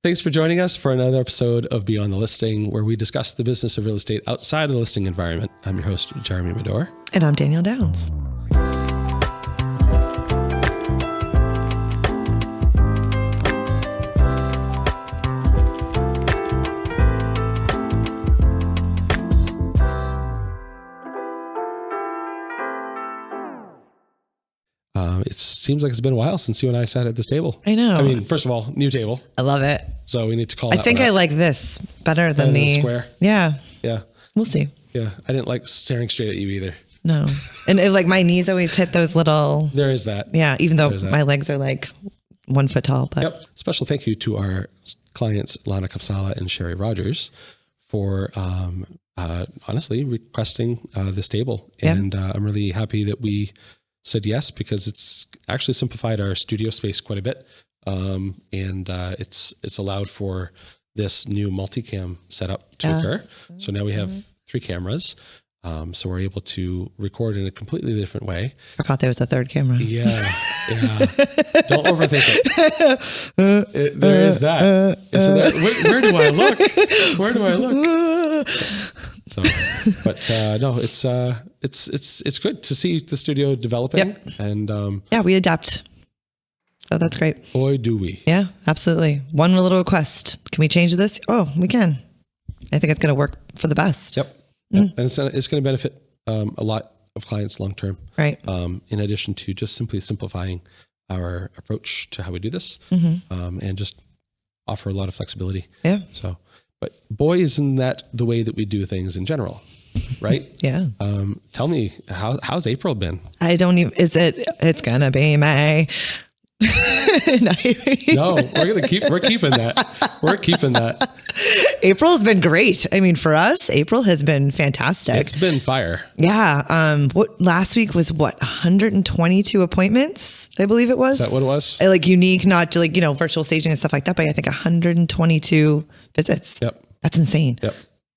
Thanks for joining us for another episode of Beyond the Listing, where we discuss the business of real estate outside of the listing environment. I'm your host, Jeremy Medor. And I'm Danielle Downs. It seems like it's been a while since you and I sat at this table. I know. I mean, first of all, new table. I love it. So we need to call I that think one I out. like this better than the square. Yeah. Yeah. We'll see. Yeah. I didn't like staring straight at you either. No. And like my knees always hit those little. There is that. Yeah. Even though my legs are like 1 foot tall. But Yep. Special thank you to our clients, Lana Kapsala and Sherry Rogers, for honestly requesting this table. Yep. And I'm really happy that we said yes, because it's actually simplified our studio space quite a bit. And it's allowed for this new multicam setup to occur. So now we have 3 cameras. So we're able to record in a completely different way. Forgot there was a third camera. Yeah. Don't overthink it. There is that. Where do I look? Where do I look? So, but no, it's good to see the studio developing. Yep. And yeah, we adapt. So that's great. Boy, do we. Yeah, absolutely. One little request. Can we change this? Oh, we can. I think it's going to work for the best. Yep. And it's going to benefit a lot of clients long term. Right. In addition to just simply simplifying our approach to how we do this, and just offer a lot of flexibility. Yeah. So, but boy, isn't that the way that we do things in general, right? Yeah. Tell me, how's April been? I don't even, it's going to be May. No, we're keeping that. We're keeping that. April has been great. I mean, for us, April has been fantastic. It's been fire. Yeah. What last week was 122 appointments, I believe it was. Is that what it was? Like unique, not like, virtual staging and stuff like that, but I think 122 visits. Yep. That's insane. Yep.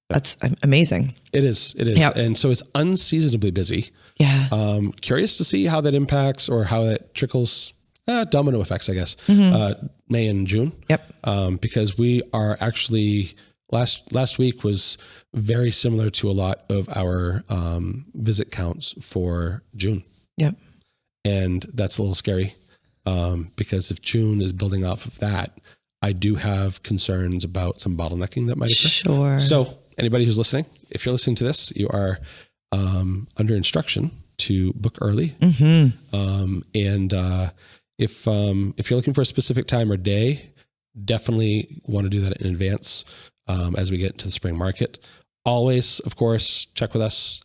That's amazing. It is. Yep. And so it's unseasonably busy. Yeah. Curious to see how that impacts or how that trickles. Domino effects, I guess, May and June. Yep. Because we are actually, last week was very similar to a lot of our visit counts for June. Yep. And that's a little scary because if June is building off of that, I do have concerns about some bottlenecking that might occur. Sure. So anybody who's listening, if you're listening to this, you are under instruction to book early. If you're looking for a specific time or day, definitely want to do that in advance as we get into the spring market. Always, of course, check with us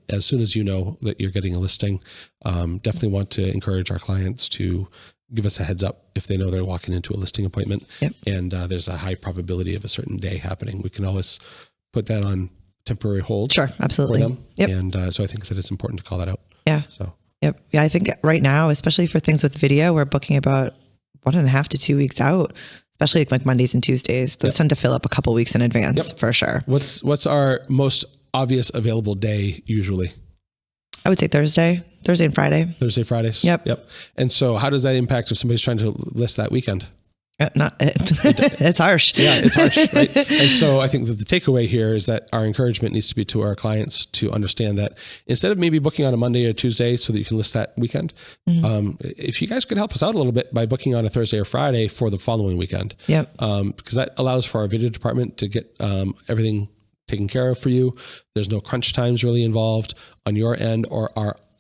as soon as you know that you're getting a listing. Definitely want to encourage our clients to give us a heads up if they know they're walking into a listing appointment. Yep. And there's a high probability of a certain day happening. We can always put that on temporary hold. Sure, absolutely. For them. Yep. And so I think that it's important to call that out. Yeah. So. Yep. Yeah, I think right now, especially for things with video, we're booking about 1.5 to 2 weeks out, especially like Mondays and Tuesdays. Those tend to fill up a couple weeks in advance for sure. What's our most obvious available day usually? I would say Thursday and Friday. Thursday, Fridays. Yep. And so how does that impact if somebody's trying to list that weekend? It's harsh. Yeah, it's harsh, right? And so I think that the takeaway here is that our encouragement needs to be to our clients to understand that instead of maybe booking on a Monday or Tuesday so that you can list that weekend, if you guys could help us out a little bit by booking on a Thursday or Friday for the following weekend, because that allows for our video department to get everything taken care of for you. There's no crunch times really involved on your end or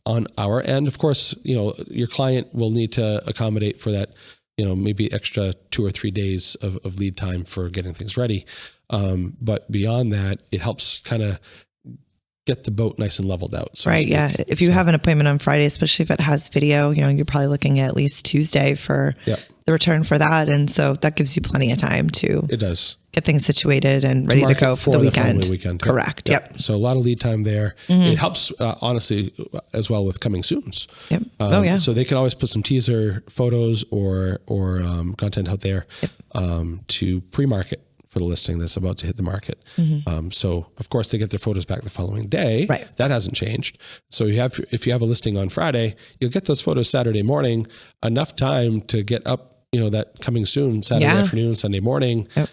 on our end. Of course, your client will need to accommodate for that, maybe extra 2 or 3 days of lead time for getting things ready. But beyond that, it helps kind of get the boat nice and leveled out. So right. Yeah. If you have an appointment on Friday, especially if it has video, you're probably looking at least Tuesday for the return for that. And so that gives you plenty of time to get things situated and ready to go for the weekend. Correct. Yep. So a lot of lead time there. It helps, honestly, as well with coming soons. Yep. So they can always put some teaser photos or content out there to pre-market for the listing that's about to hit the market. So of course they get their photos back the following day. Right. That hasn't changed. So if you have a listing on Friday, you'll get those photos Saturday morning, enough time to get up that coming soon, Saturday afternoon, Sunday morning. Yep.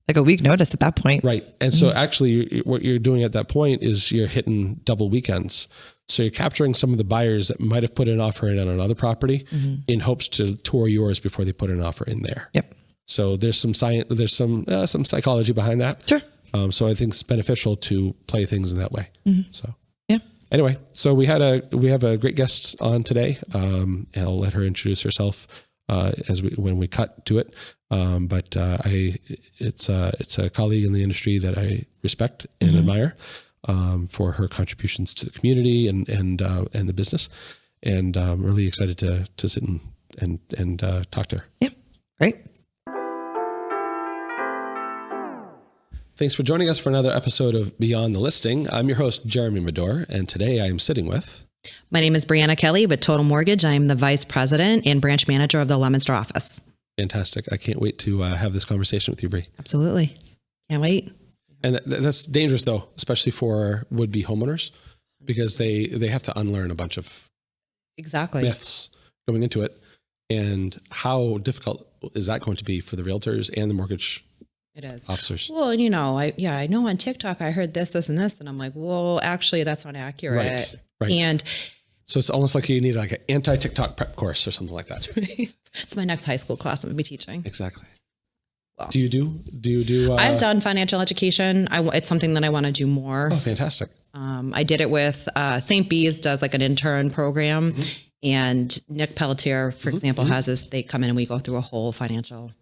Like a week notice at that point. Right. And so actually what you're doing at that point is you're hitting double weekends. So you're capturing some of the buyers that might have put an offer in on another property in hopes to tour yours before they put an offer in there. Yep. So there's some science, there's some psychology behind that. Sure. So I think it's beneficial to play things in that way. So yeah. Anyway, so we have a great guest on today. And I'll let her introduce herself when we cut to it. But it's a colleague in the industry that I respect and admire for her contributions to the community and the business. And I'm really excited to sit and talk to her. Yeah, great. Thanks for joining us for another episode of Beyond the Listing. I'm your host, Jeremy Medor, and today I am sitting with... My name is Brieanna Kelley with Total Mortgage. I'm the Vice President and Branch Manager of the Leominster office. Fantastic. I can't wait to have this conversation with you, Brie. Absolutely. Can't wait. And that's dangerous, though, especially for would-be homeowners, because they have to unlearn a bunch of myths going into it. And how difficult is that going to be for the realtors and the mortgage officers? Well, I know on TikTok I heard this, and this, and I'm like, well, actually, that's not accurate. Right. And so it's almost like you need like an anti-TikTok prep course or something like that. Right. It's my next high school class I'm going to be teaching. Exactly. Well, do you do? I've done financial education. It's something that I want to do more. Oh, fantastic. I did it with St. B's does like an intern program, and Nick Pelletier, for example, has this. They come in and we go through a whole financial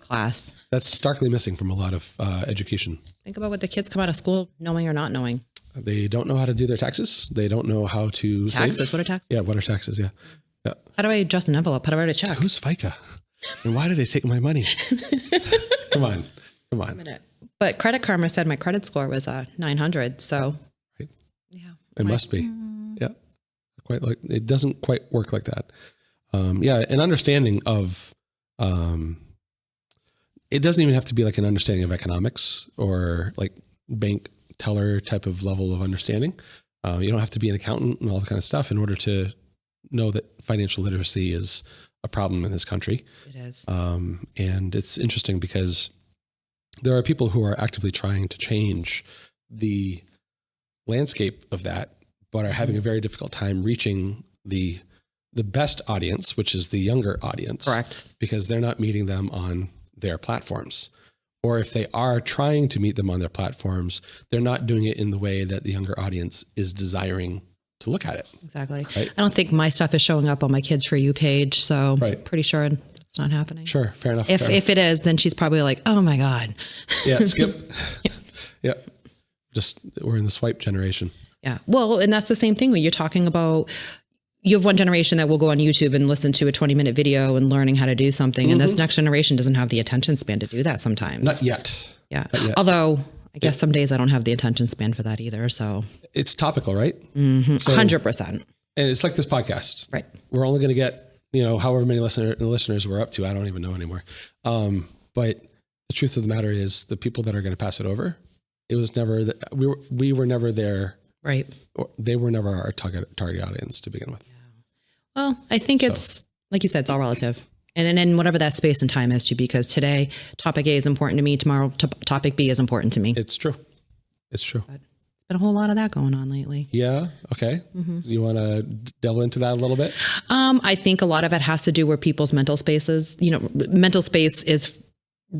class. That's starkly missing from a lot of education. Think about what the kids come out of school knowing or not knowing. They don't know how to do their taxes. They don't know how to taxes. Save. What are taxes? Yeah, what are taxes? Yeah. How do I adjust an envelope? How do I write a check? Who's FICA? And why do they take my money? Come on. But Credit Karma said my credit score was 900. So yeah, it must be. Yeah, quite like it doesn't quite work like that. An understanding of. It doesn't even have to be like an understanding of economics or like bank teller type of level of understanding. You don't have to be an accountant and all that kind of stuff in order to know that financial literacy is a problem in this country. It is. And it's interesting because there are people who are actively trying to change the landscape of that, but are having a very difficult time reaching the best audience, which is the younger audience. Correct. Because they're not meeting them on their platforms. Or if they are trying to meet them on their platforms, they're not doing it in the way that the younger audience is desiring to look at it. Exactly. Right? I don't think my stuff is showing up on my Kids For You page, so pretty sure it's not happening. Sure, fair enough. If it is, then she's probably like, oh my God. Yeah, skip. Yeah. Just we're in the swipe generation. Yeah. Well, and that's the same thing when you're talking about, you have one generation that will go on YouTube and listen to a 20-minute video and learning how to do something. And this next generation doesn't have the attention span to do that sometimes. Not yet. Yeah. Not yet. Although I guess some days I don't have the attention span for that either. So it's topical, right? Mm-hmm. 100%. And it's like this podcast. Right. We're only going to get, however many listeners we're up to. I don't even know anymore. But the truth of the matter is the people that are going to pass it over, it was never that we were never there. Right. They were never our target audience to begin with. Yeah. Well, I think it's, like you said, it's all relative. And then whatever that space and time is to, because today topic A is important to me. Tomorrow topic B is important to me. It's true. But there's been a whole lot of that going on lately. Yeah. Okay. You want to delve into that a little bit? I think a lot of it has to do where people's mental space is. Mental space is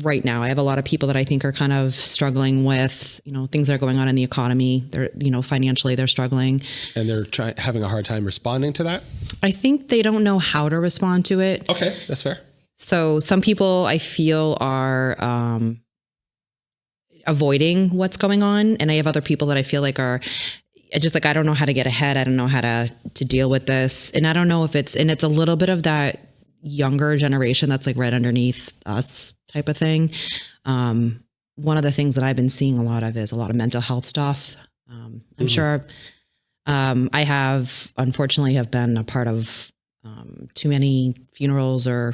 right now. I have a lot of people that I think are kind of struggling with, things that are going on in the economy. They're, financially they're struggling. And they're having a hard time responding to that? I think they don't know how to respond to it. Okay, that's fair. So some people I feel are avoiding what's going on. And I have other people that I feel like are just like, I don't know how to get ahead. I don't know how to deal with this. And I don't know if it's a little bit of that younger generation that's like right underneath us type of thing. One of the things that I've been seeing a lot of is a lot of mental health stuff. I'm sure I have unfortunately been a part of too many funerals or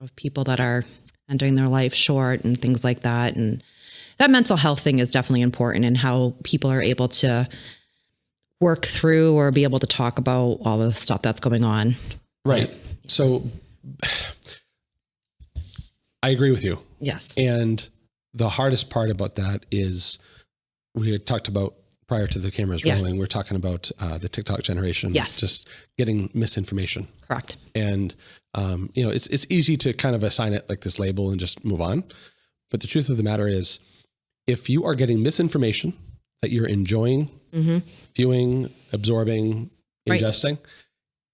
of people that are ending their life short and things like that. And that mental health thing is definitely important, and how people are able to work through or be able to talk about all the stuff that's going on. Right. So I agree with you. Yes. And the hardest part about that is we had talked about prior to the cameras rolling, we're talking about the TikTok generation, just getting misinformation. Correct. And, it's easy to kind of assign it like this label and just move on. But the truth of the matter is, if you are getting misinformation that you're enjoying, viewing, absorbing, ingesting,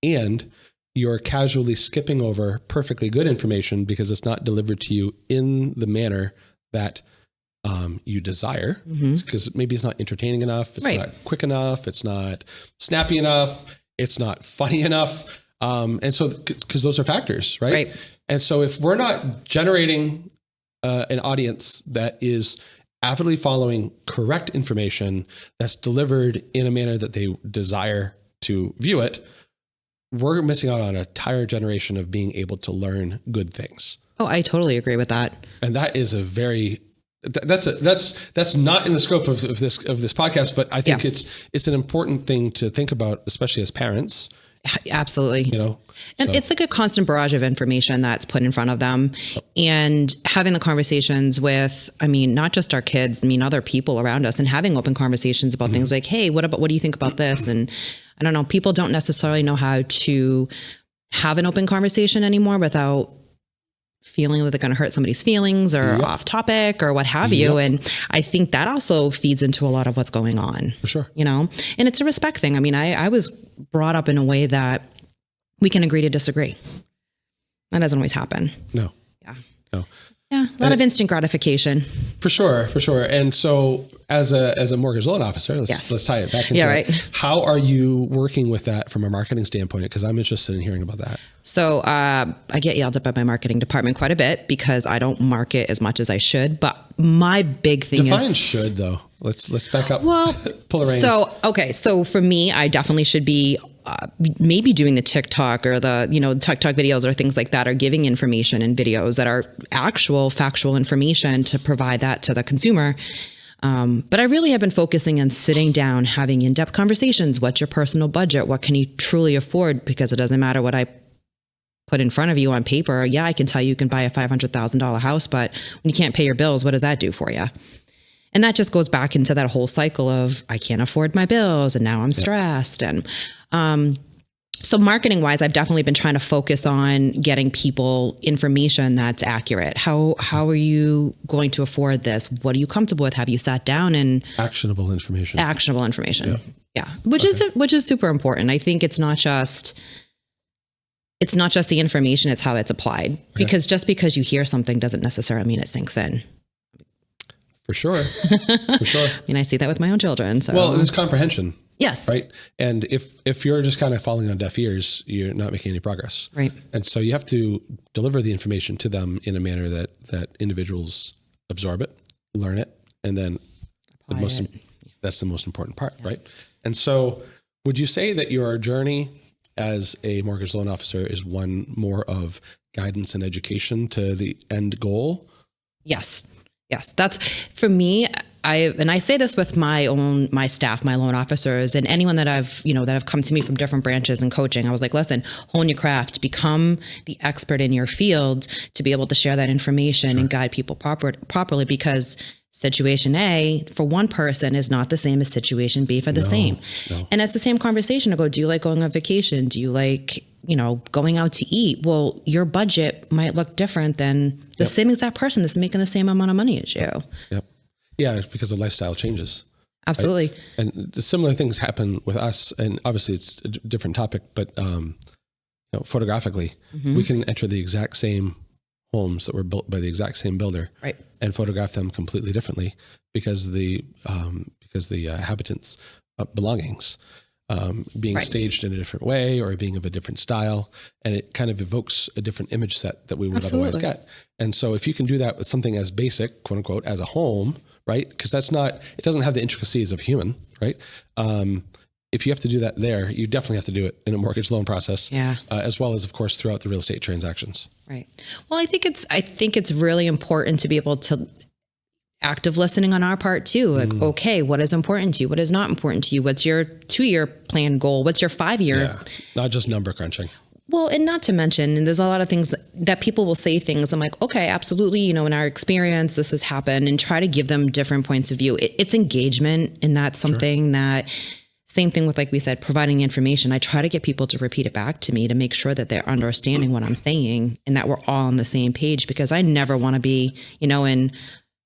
and you're casually skipping over perfectly good information because it's not delivered to you in the manner that you desire, because maybe it's not entertaining enough, it's not quick enough, it's not snappy enough, it's not funny enough. And so, because those are factors, right? And so if we're not generating an audience that is avidly following correct information that's delivered in a manner that they desire to view it, we're missing out on an entire generation of being able to learn good things. Oh, I totally agree with that. And that is a very, that's not in the scope of this podcast, but I think it's an important thing to think about, especially as parents. Absolutely. And it's like a constant barrage of information that's put in front of them, and having the conversations with, not just our kids, other people around us, and having open conversations about things like, hey, what do you think about this? And I don't know, people don't necessarily know how to have an open conversation anymore without feeling that they're going to hurt somebody's feelings or off topic or what have you. And I think that also feeds into a lot of what's going on. For sure. And it's a respect thing. I was brought up in a way that we can agree to disagree. That doesn't always happen. No. Yeah. No. Yeah. A lot of instant gratification. For sure. And so as a mortgage loan officer, let's tie it back into it. How are you working with that from a marketing standpoint? Because I'm interested in hearing about that. So I get yelled at by my marketing department quite a bit because I don't market as much as I should. But my big thing Define should though. Let's back up. Well, pull the reins. So for me, I definitely should be maybe doing the TikTok or the TikTok videos or things like that, or giving information and videos that are actual factual information to provide that to the consumer. But I really have been focusing on sitting down, having in-depth conversations. What's your personal budget? What can you truly afford? Because it doesn't matter what I put in front of you on paper. Yeah, I can tell you can buy a $500,000 house, but when you can't pay your bills, what does that do for you? And that just goes back into that whole cycle of I can't afford my bills and now I'm stressed. And so marketing wise, I've definitely been trying to focus on getting people information that's accurate. How are you going to afford this? What are you comfortable with? Have you sat down and actionable information? Yeah. Which is super important. I think it's not just the information, it's how it's applied. Okay. Because just because you hear something doesn't necessarily mean it sinks in. For sure. I see that with my own children. So. Well, it's comprehension. Yes. Right. And if you're just kind of falling on deaf ears, you're not making any progress. Right. And so you have to deliver the information to them in a manner that individuals absorb it, learn it, and then that's the most important part. Yeah. Right. And so would you say that your journey as a mortgage loan officer is one more of guidance and education to the end goal? Yes. That's for me. I say this with my staff, my loan officers, and anyone that have come to me from different branches and coaching. I was like, listen, hone your craft, become the expert in your field to be able to share that information and guide people properly, because situation A for one person is not the same as situation B for the same. No. And it's the same conversation. I go, do you like going on vacation? Do you like, going out to eat? Well, your budget might look different than the same exact person that's making the same amount of money as you. Yep. Yeah, it's because the lifestyle changes. Absolutely. Right? And similar things happen with us. And obviously it's a different topic, but photographically, we can enter the exact same homes that were built by the exact same builder, right, and photograph them completely differently because the habitants' belongings being staged in a different way or being of a different style, and it kind of evokes a different image set that we would otherwise get. And so if you can do that with something as basic, quote unquote, as a home, right? Because it doesn't have the intricacies of human, right? If you have to do that there, you definitely have to do it in a mortgage loan process, as well as, of course, throughout the real estate transactions. Right. Well, I think it's really important to be able to active listening on our part too. Like, okay, what is important to you? What is not important to you? What's your 2-year plan goal? What's your 5-year? Yeah. Not just number crunching. Well, and not to mention, and there's a lot of things that people will say things. I'm like, okay, absolutely. You know, in our experience, this has happened, and try to give them different points of view. It's engagement. And that's something that, same thing with, like we said, providing information. I try to get people to repeat it back to me to make sure that they're understanding what I'm saying and that we're all on the same page, because I never want to be, you know, in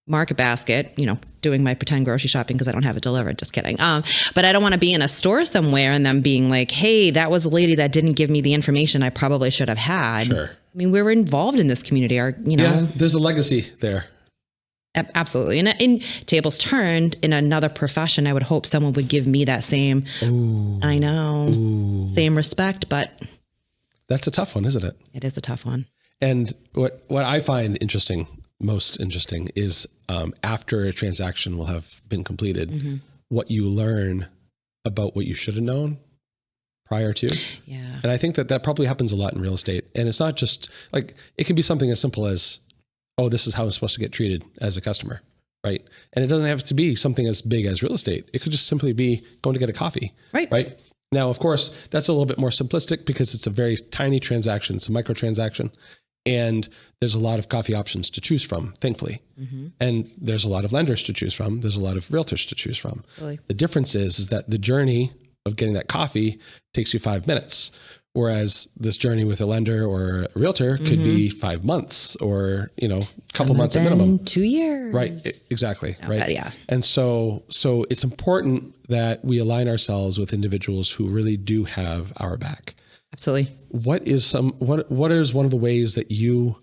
Market Basket, you know, doing my pretend grocery shopping because I don't have it delivered. Just kidding. But I don't want to be in a store somewhere and them being like, hey, that was a lady that didn't give me the information I probably should have had. Sure. I mean, we're involved in this community. Yeah, there's a legacy there. Absolutely. And in tables turned, in another profession, I would hope someone would give me that same, I know, same respect, but. That's a tough one, isn't it? It is a tough one. And what I find most interesting is after a transaction will have been completed, what you learn about what you should have known prior to. Yeah. And I think that probably happens a lot in real estate. And it's not just like, it can be something as simple as, oh, this is how I'm supposed to get treated as a customer, right? And it doesn't have to be something as big as real estate. It could just simply be going to get a coffee, right? Now, of course, that's a little bit more simplistic because it's a very tiny transaction. It's a micro transaction. And there's a lot of coffee options to choose from, thankfully. And there's a lot of lenders to choose from. There's a lot of realtors to choose from. Really? The difference is that the journey of getting that coffee takes you 5 minutes. Whereas this journey with a lender or a realtor could be 5 months or, you know, a couple months at minimum. 2 years. Right. Exactly. No, right. Yeah. And so it's important that we align ourselves with individuals who really do have our back. Absolutely. What is one of the ways that you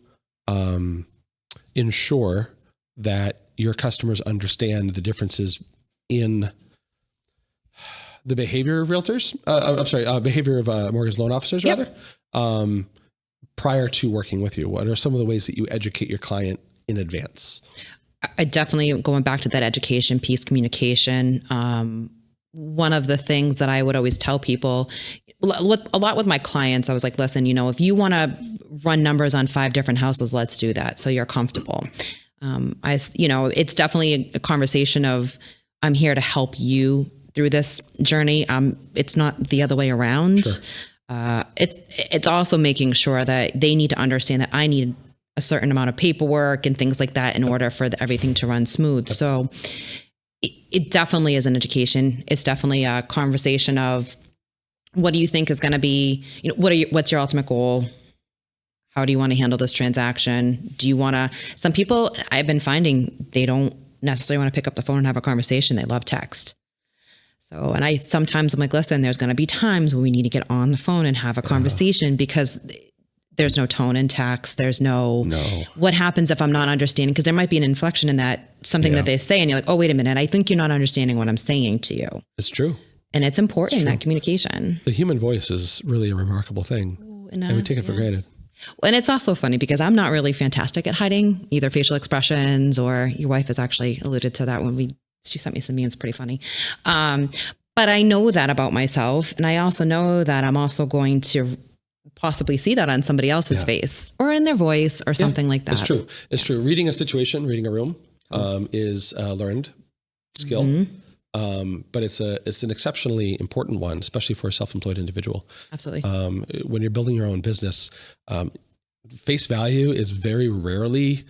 ensure that your customers understand the differences in the behavior of realtors? Behavior of mortgage loan officers, rather, prior to working with you? What are some of the ways that you educate your client in advance? I definitely, going back to that education piece, communication. One of the things that I would always tell people, a lot with my clients, I was like, listen, you know, if you want to run numbers on 5 different houses, let's do that so you're comfortable. It's definitely a conversation of, I'm here to help you through this journey. It's not the other way around. Sure. It's also making sure that they need to understand that I need a certain amount of paperwork and things like that in order for everything to run smooth. So it definitely is an education. It's definitely a conversation of, what do you think is going to be, you know, what's your ultimate goal? How do you want to handle this transaction? Do you want to, some people I've been finding, they don't necessarily want to pick up the phone and have a conversation. They love text. So, and sometimes I'm like, listen, there's going to be times when we need to get on the phone and have a conversation because there's no tone in text. There's no, what happens if I'm not understanding? Because there might be an inflection in that, something that they say, and you're like, oh, wait a minute. I think you're not understanding what I'm saying to you. It's true. And it's important, that communication. The human voice is really a remarkable thing. Ooh, and we take it for granted. And it's also funny because I'm not really fantastic at hiding either facial expressions, or your wife has actually alluded to that when she sent me some memes, pretty funny. But I know that about myself. And I also know that I'm also going to possibly see that on somebody else's face or in their voice or something like that. It's true. Reading a situation, reading a room is a learned skill. But it's an exceptionally important one, especially for a self-employed individual. Absolutely. When you're building your own business, face value is very rarely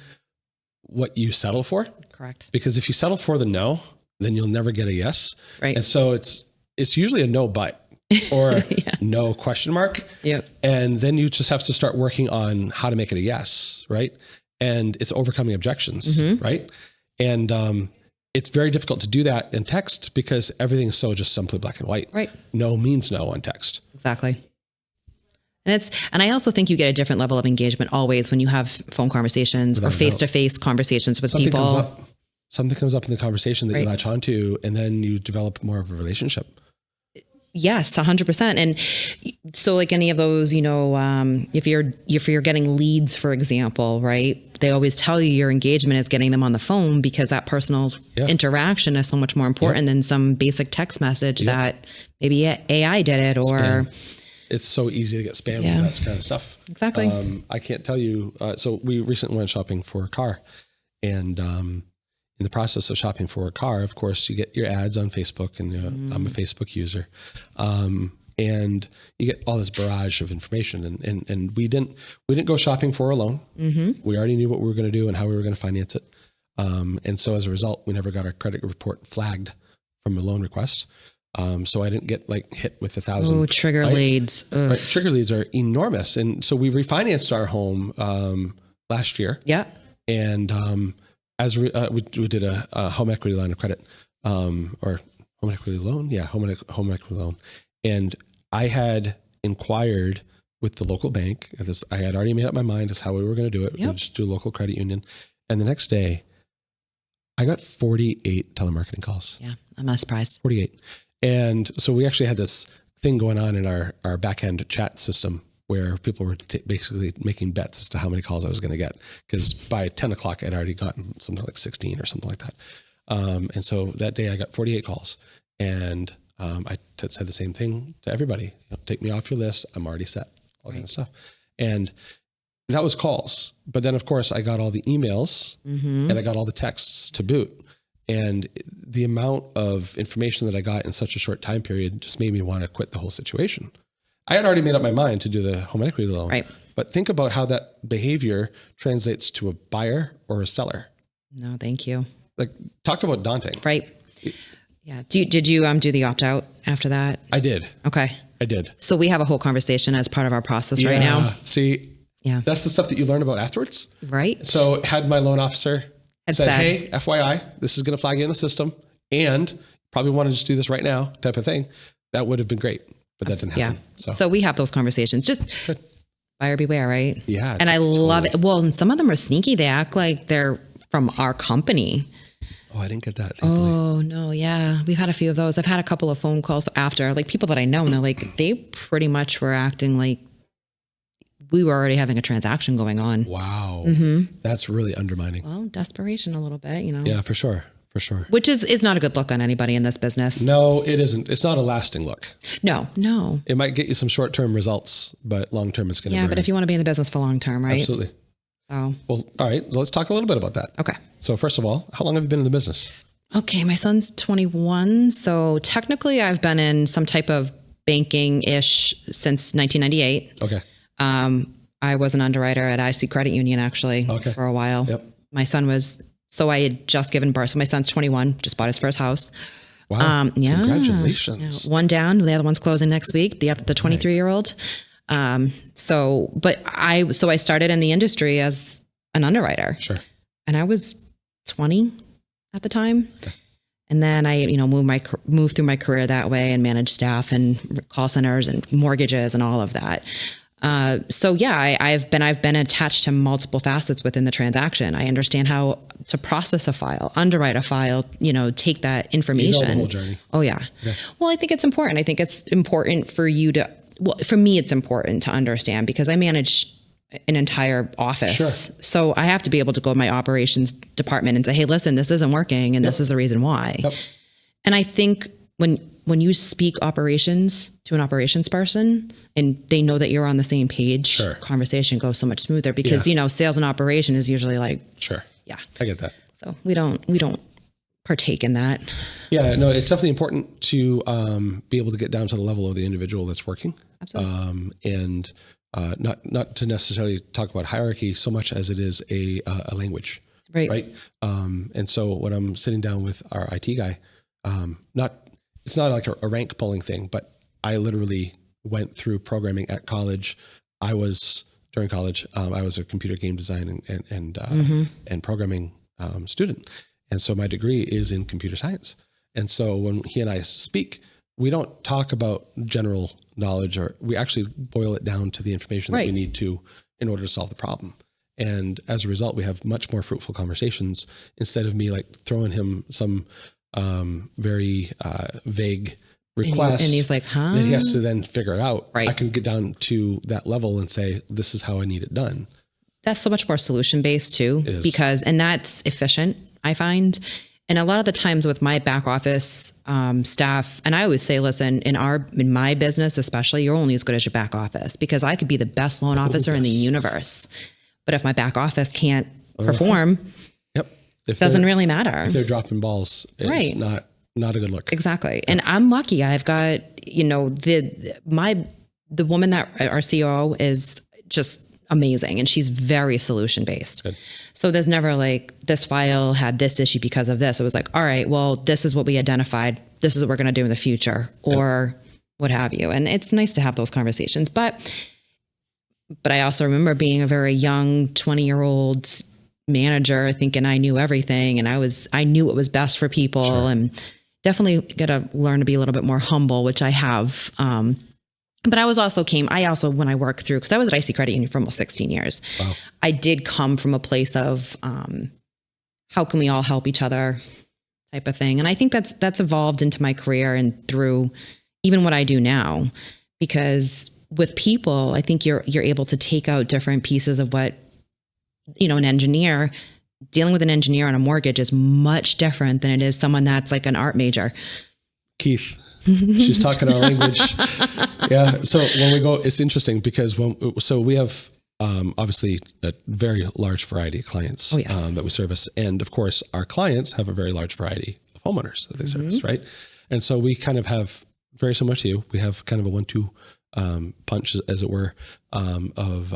what you settle for. Correct. Because if you settle for the no, then you'll never get a yes. Right. And so it's usually a no but or no question mark. Yep. And then you just have to start working on how to make it a yes, right? And it's overcoming objections, right? And it's very difficult to do that in text because everything is so just simply black and white. Right. No means no on text. Exactly. And I also think you get a different level of engagement always when you have phone conversations or face-to-face conversations with people. Something comes up in the conversation that you latch onto, and then you develop more of a relationship. Yes, 100%. And so like any of those, if you're getting leads, for example, right? They always tell you your engagement is getting them on the phone because that personal interaction is so much more important than some basic text message that maybe AI did it or... Spam. It's so easy to get spammed with that kind of stuff. Exactly. I can't tell you. So we recently went shopping for a car, and in the process of shopping for a car, of course, you get your ads on Facebook, and I'm a Facebook user. And and you get all this barrage of information. And we didn't go shopping for a loan. Mm-hmm. We already knew what we were going to do and how we were going to finance it. And so as a result, we never got our credit report flagged from a loan request. So I didn't get like hit with 1,000. Oh, trigger leads. Right? Trigger leads are enormous. And so we refinanced our home last year. Yeah. And we did a home equity line of credit, or home equity loan. Yeah, home equity loan. And I had inquired with the local bank. I had already made up my mind as how we were going to do it. Yep. We'd just do a local credit union. And the next day, I got 48 telemarketing calls. Yeah, I'm not surprised. 48. And so we actually had this thing going on in our back-end chat system where people were basically making bets as to how many calls I was going to get. Because by 10 o'clock, I'd already gotten something like 16 or something like that. And so that day I got 48 calls. And I said the same thing to everybody. Take me off your list. I'm already set. All kind of stuff. And that was calls. But then, of course, I got all the emails and I got all the texts to boot. And the amount of information that I got in such a short time period just made me want to quit the whole situation. I had already made up my mind to do the home equity loan. Right. But think about how that behavior translates to a buyer or a seller. No, thank you. Like, talk about daunting. Right. Yeah. Did you do the opt out after that? I did. Okay. I did. So we have a whole conversation as part of our process right now. See, that's the stuff that you learn about afterwards. Right. So had my loan officer said, hey, FYI, this is going to flag you in the system and probably want to just do this right now type of thing, that would have been great. But that didn't happen. So we have those conversations. Just buyer beware, right? Yeah. And I love it. Well, and some of them are sneaky. They act like they're from our company. Oh, I didn't get that. Thankfully. Oh, no. Yeah. We've had a few of those. I've had a couple of phone calls after, like people that I know, and they're like, they pretty much were acting like we were already having a transaction going on. Wow. That's really undermining. Well, desperation a little bit, Yeah, for sure. For sure. Which is not a good look on anybody in this business. No, it isn't. It's not a lasting look. No. It might get you some short-term results, but long-term it's going to Yeah, but if you want to be in the business for long-term, right? Absolutely. So. Well, all right. Let's talk a little bit about that. Okay. So first of all, how long have you been in the business? Okay. My son's 21. So technically I've been in some type of banking-ish since 1998. Okay. I was an underwriter at IC Credit Union actually for a while. Yep. My son so I had just given birth. So my son's 21, just bought his first house. Wow. Congratulations. Yeah. One down. The other one's closing next week. The 23-year-old. So I started in the industry as an underwriter. Sure. And I was 20 at the time. Okay. And then I, moved through my career that way and managed staff and call centers and mortgages and all of that. I've been attached to multiple facets within the transaction. I understand how to process a file, underwrite a file, take that information. The whole journey. Oh yeah. Okay. Well, I think it's important. I think it's important for you to, for me, it's important to understand because I manage an entire office. Sure. So I have to be able to go to my operations department and say, hey, listen, this isn't working. And this is the reason why. Yep. And I think when you speak operations to an operations person and they know that you're on the same page, conversation goes so much smoother because, sales and operation is usually like, yeah, I get that. So we don't partake in that. Yeah, no, it's definitely important to be able to get down to the level of the individual that's working. Absolutely. And not to necessarily talk about hierarchy so much as it is a language. Right. And so when I'm sitting down with our IT guy, it's not like a rank pulling thing, but I literally went through programming at college. During college, I was a computer game design and programming student. And so my degree is in computer science. And so when he and I speak, we don't talk about general knowledge, or we actually boil it down to the information that we need to in order to solve the problem. And as a result, we have much more fruitful conversations instead of me like throwing him some very vague request. And he's like, huh? That he has to then figure it out. Right. I can get down to that level and say, this is how I need it done. That's so much more solution based too, and that's efficient, I find. And a lot of the times with my back office staff, and I always say, listen, in my business, especially, you're only as good as your back office, because I could be the best loan officer in the universe. But if my back office can't perform, it doesn't really matter. If they're dropping balls, it's not not a good look. Exactly. Yeah. And I'm lucky. I've got, the woman that our COO is just amazing, and she's very solution based. Good. So there's never like, this file had this issue because of this. It was like, all right, well, this is what we identified. This is what we're going to do in the future, or what have you. And it's nice to have those conversations. But I also remember being a very young 20-year-old manager thinking I knew everything, and I knew what was best for people. Sure. And definitely got to learn to be a little bit more humble, which I have. But I also, when I worked through, because I was at IC Credit Union for almost 16 years, wow. I did come from a place of how can we all help each other type of thing. And I think that's evolved into my career and through even what I do now, because with people, I think you're able to take out different pieces of what, an engineer, dealing with an engineer on a mortgage is much different than it is someone that's like an art major. Keith. She's talking our language. Yeah. So when we go, it's interesting because we have obviously a very large variety of clients that we service. And of course, our clients have a very large variety of homeowners that they service, right? And so we kind of have, very similar to you, we have kind of a 1-2 punch, as it were, of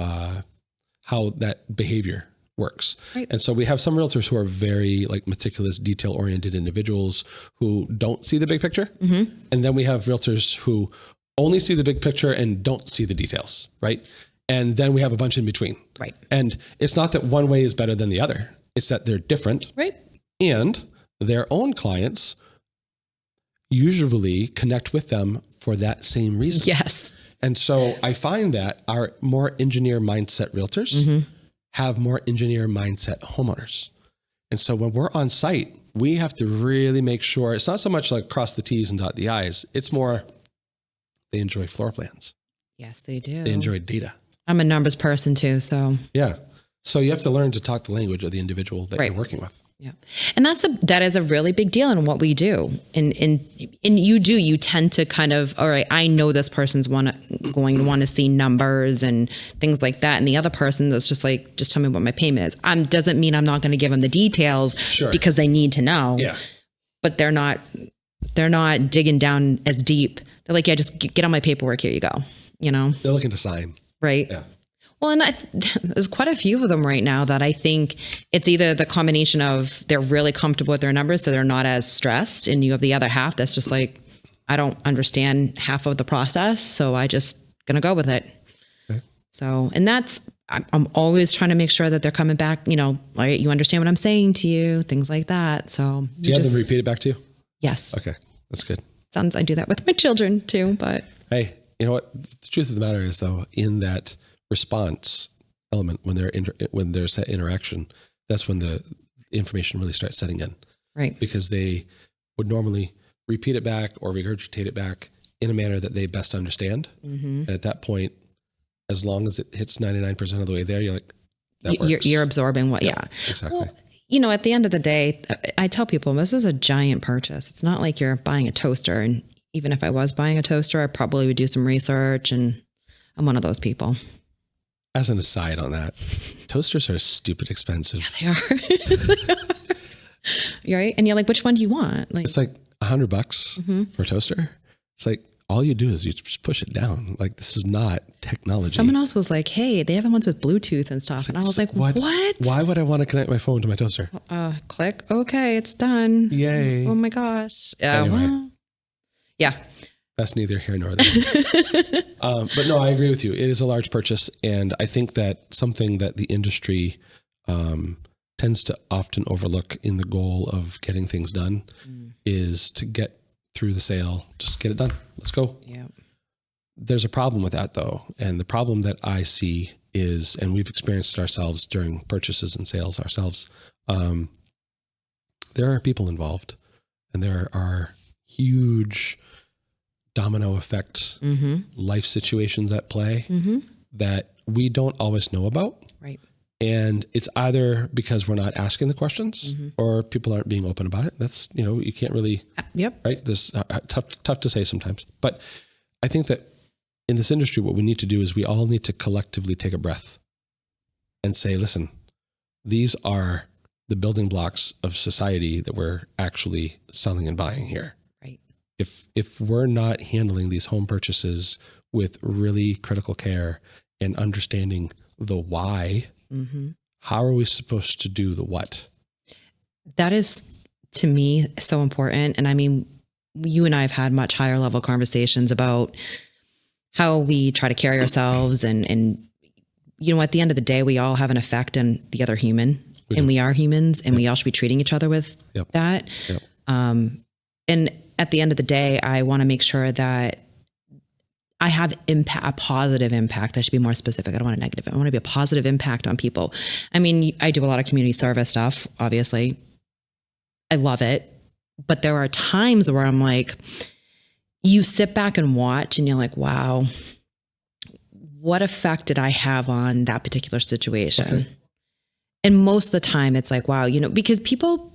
how that behavior works. Right. And so we have some realtors who are very like meticulous, detail-oriented individuals who don't see the big picture. Mm-hmm. And then we have realtors who only see the big picture and don't see the details, right? And then we have a bunch in between. Right. And it's not that one way is better than the other. It's that they're different. Right. And their own clients usually connect with them for that same reason. Yes. And so I find that our more engineer mindset realtors have more engineer mindset homeowners. And so when we're on site, we have to really make sure it's not so much like cross the T's and dot the I's. It's more, they enjoy floor plans. Yes, they do. They enjoy data. I'm a numbers person too, so. Yeah. So you have to learn to talk the language of the individual that you're working with. Yeah. And that is a really big deal in what we do. And you tend to kind of, all right, I know this person's going to want to see numbers and things like that. And the other person that's just like, just tell me what my payment is. Doesn't mean I'm not going to give them the details because they need to know. Yeah. But they're not digging down as deep. They're like, yeah, just get on my paperwork. Here you go. They're looking to sign. Right. Yeah. Well, and there's quite a few of them right now that I think it's either the combination of they're really comfortable with their numbers, so they're not as stressed. And you have the other half that's just like, I don't understand half of the process, so I just going to go with it. Okay. So, and I'm always trying to make sure that they're coming back, all right, you understand what I'm saying to you, things like that. So do you have them repeat it back to you? Yes. Okay. That's good. I do that with my children too, but. Hey, you know what? The truth of the matter is though, in that response element, when there's that interaction, that's when the information really starts setting in. Right. Because they would normally repeat it back or regurgitate it back in a manner that they best understand. Mm-hmm. And at that point, as long as it hits 99% of the way there, you're like, that works. You're absorbing what, yeah. Exactly. Well, at the end of the day, I tell people this is a giant purchase. It's not like you're buying a toaster. And even if I was buying a toaster, I probably would do some research, and I'm one of those people. As an aside on that, toasters are stupid expensive. Yeah, they are. You're right. And you're like, which one do you want? Like, it's like $100 for a toaster. It's like, all you do is you just push it down. Like, this is not technology. Someone else was like, hey, they have the ones with Bluetooth and stuff. And I was like, what? Why would I want to connect my phone to my toaster? Click. Okay, it's done. Yay. Oh my gosh. Anyway. Well, yeah. That's neither here nor there. But no, I agree with you. It is a large purchase. And I think that something that the industry tends to often overlook in the goal of getting things done is to get through the sale. Just get it done. Let's go. Yeah. There's a problem with that though. And the problem that I see is, and we've experienced it ourselves during purchases and sales ourselves, there are people involved, and there are huge domino effect life situations at play that we don't always know about. Right. And it's either because we're not asking the questions or people aren't being open about it. That's, you can't really, right. This tough to say sometimes, but I think that in this industry, what we need to do is we all need to collectively take a breath and say, listen, these are the building blocks of society that we're actually selling and buying here. Right. If we're not handling these home purchases with really critical care and understanding the why, how are we supposed to do the what? That is, to me, so important. And I mean, you and I have had much higher level conversations about how we try to carry ourselves and you know, at the end of the day, we all have an effect on the other human, and we are humans, and we all should be treating each other with that. Yep. And at the end of the day, I want to make sure that I have a positive impact. I should be more specific. I don't want a negative. I want to be a positive impact on people. I mean, I do a lot of community service stuff, obviously. I love it. But there are times where I'm like, you sit back and watch and you're like, wow, what effect did I have on that particular situation? Okay. And most of the time it's like, wow, you know, because people,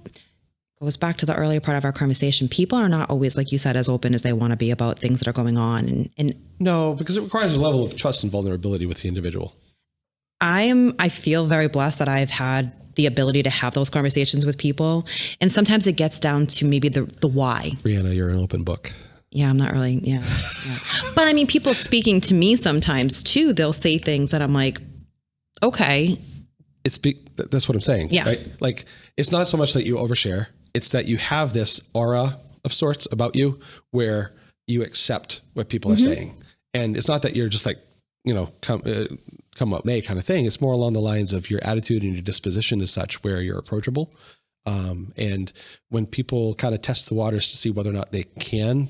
goes back to the earlier part of our conversation, people are not always, like you said, as open as they want to be about things that are going on. And no, because it requires a level of trust and vulnerability with the individual. I feel very blessed that I've had the ability to have those conversations with people. And sometimes it gets down to maybe the why. Brieanna, you're an open book. Yeah, I'm not really, yeah. But I mean, people speaking to me sometimes too, they'll say things that I'm like, okay. That's what I'm saying, yeah. Right? Like, it's not so much that you overshare, it's that you have this aura of sorts about you where you accept what people are saying. And it's not that you're just like, you know, come what may kind of thing. It's more along the lines of your attitude and your disposition is such where you're approachable. And when people kind of test the waters to see whether or not they can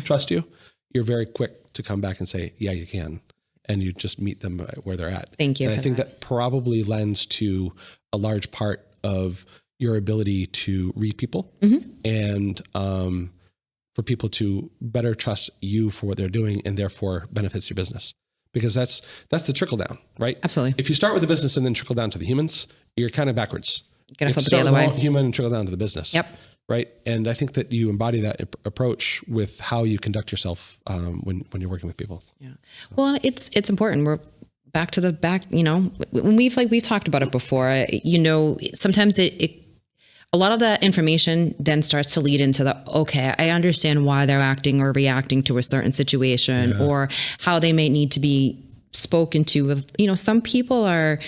trust you, you're very quick to come back and say, yeah, you can. And you just meet them where they're at. Thank you. And I think that probably lends to a large part of your ability to read people and for people to better trust you for what they're doing and therefore benefits your business. Because that's the trickle down, right? Absolutely. If you start with the business and then trickle down to the humans, you're kind of backwards. You gotta flip it the other way. Human and trickle down to the business. Yep. Right. And I think that you embody that approach with how you conduct yourself when you're working with people. Yeah. Well, it's important. We're back to the back, you know, when we've talked about it before, you know, sometimes a lot of that information then starts to lead into okay, I understand why they're acting or reacting to a certain situation or how they may need to be spoken to with, you know, some people are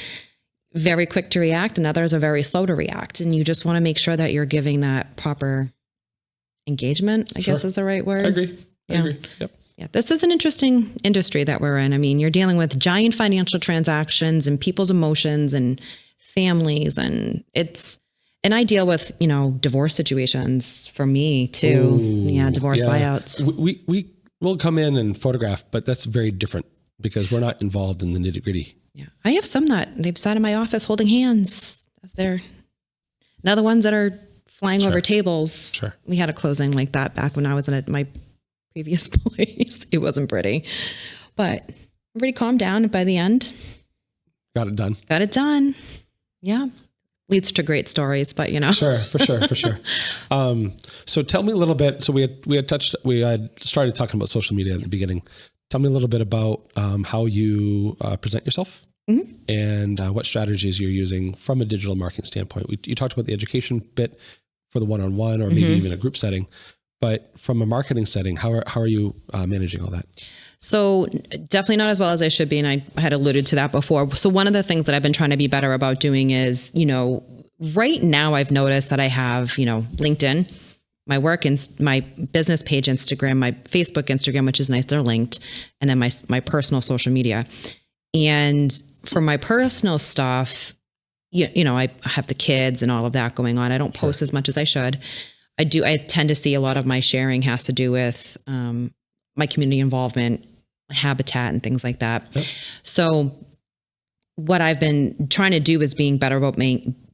very quick to react and others are very slow to react. And you just want to make sure that you're giving that proper engagement, I guess is the right word. I agree. I agree. Yep. Yeah. This is an interesting industry that we're in. I mean, you're dealing with giant financial transactions and people's emotions and families. And I deal with, you know, divorce situations for me too. Ooh, divorce buyouts. We will come in and photograph, but that's very different because we're not involved in the nitty gritty. Yeah. I have some that they've sat in my office holding hands as they're another ones that are flying over tables. Sure. We had a closing like that back when I was in my previous place. It wasn't pretty, but everybody calmed down. And by the end, got it done. Yeah. Leads to great stories, but you know. Sure, for sure. So tell me a little bit. So we had started talking about social media at the beginning. Tell me a little bit about how you present yourself and what strategies you're using from a digital marketing standpoint. You talked about the education bit for the one-on-one or maybe even a group setting, but from a marketing setting, how are you managing all that? So definitely not as well as I should be. And I had alluded to that before. So one of the things that I've been trying to be better about doing is, you know, right now I've noticed that I have, you know, LinkedIn, my work and my business page, Instagram, my Facebook, Instagram, which is nice. They're linked. And then my personal social media. And for my personal stuff, you know, I have the kids and all of that going on. I don't post as much as I should. I tend to see a lot of my sharing has to do with, my community involvement, habitat and things like that. Yep. So what I've been trying to do is being better about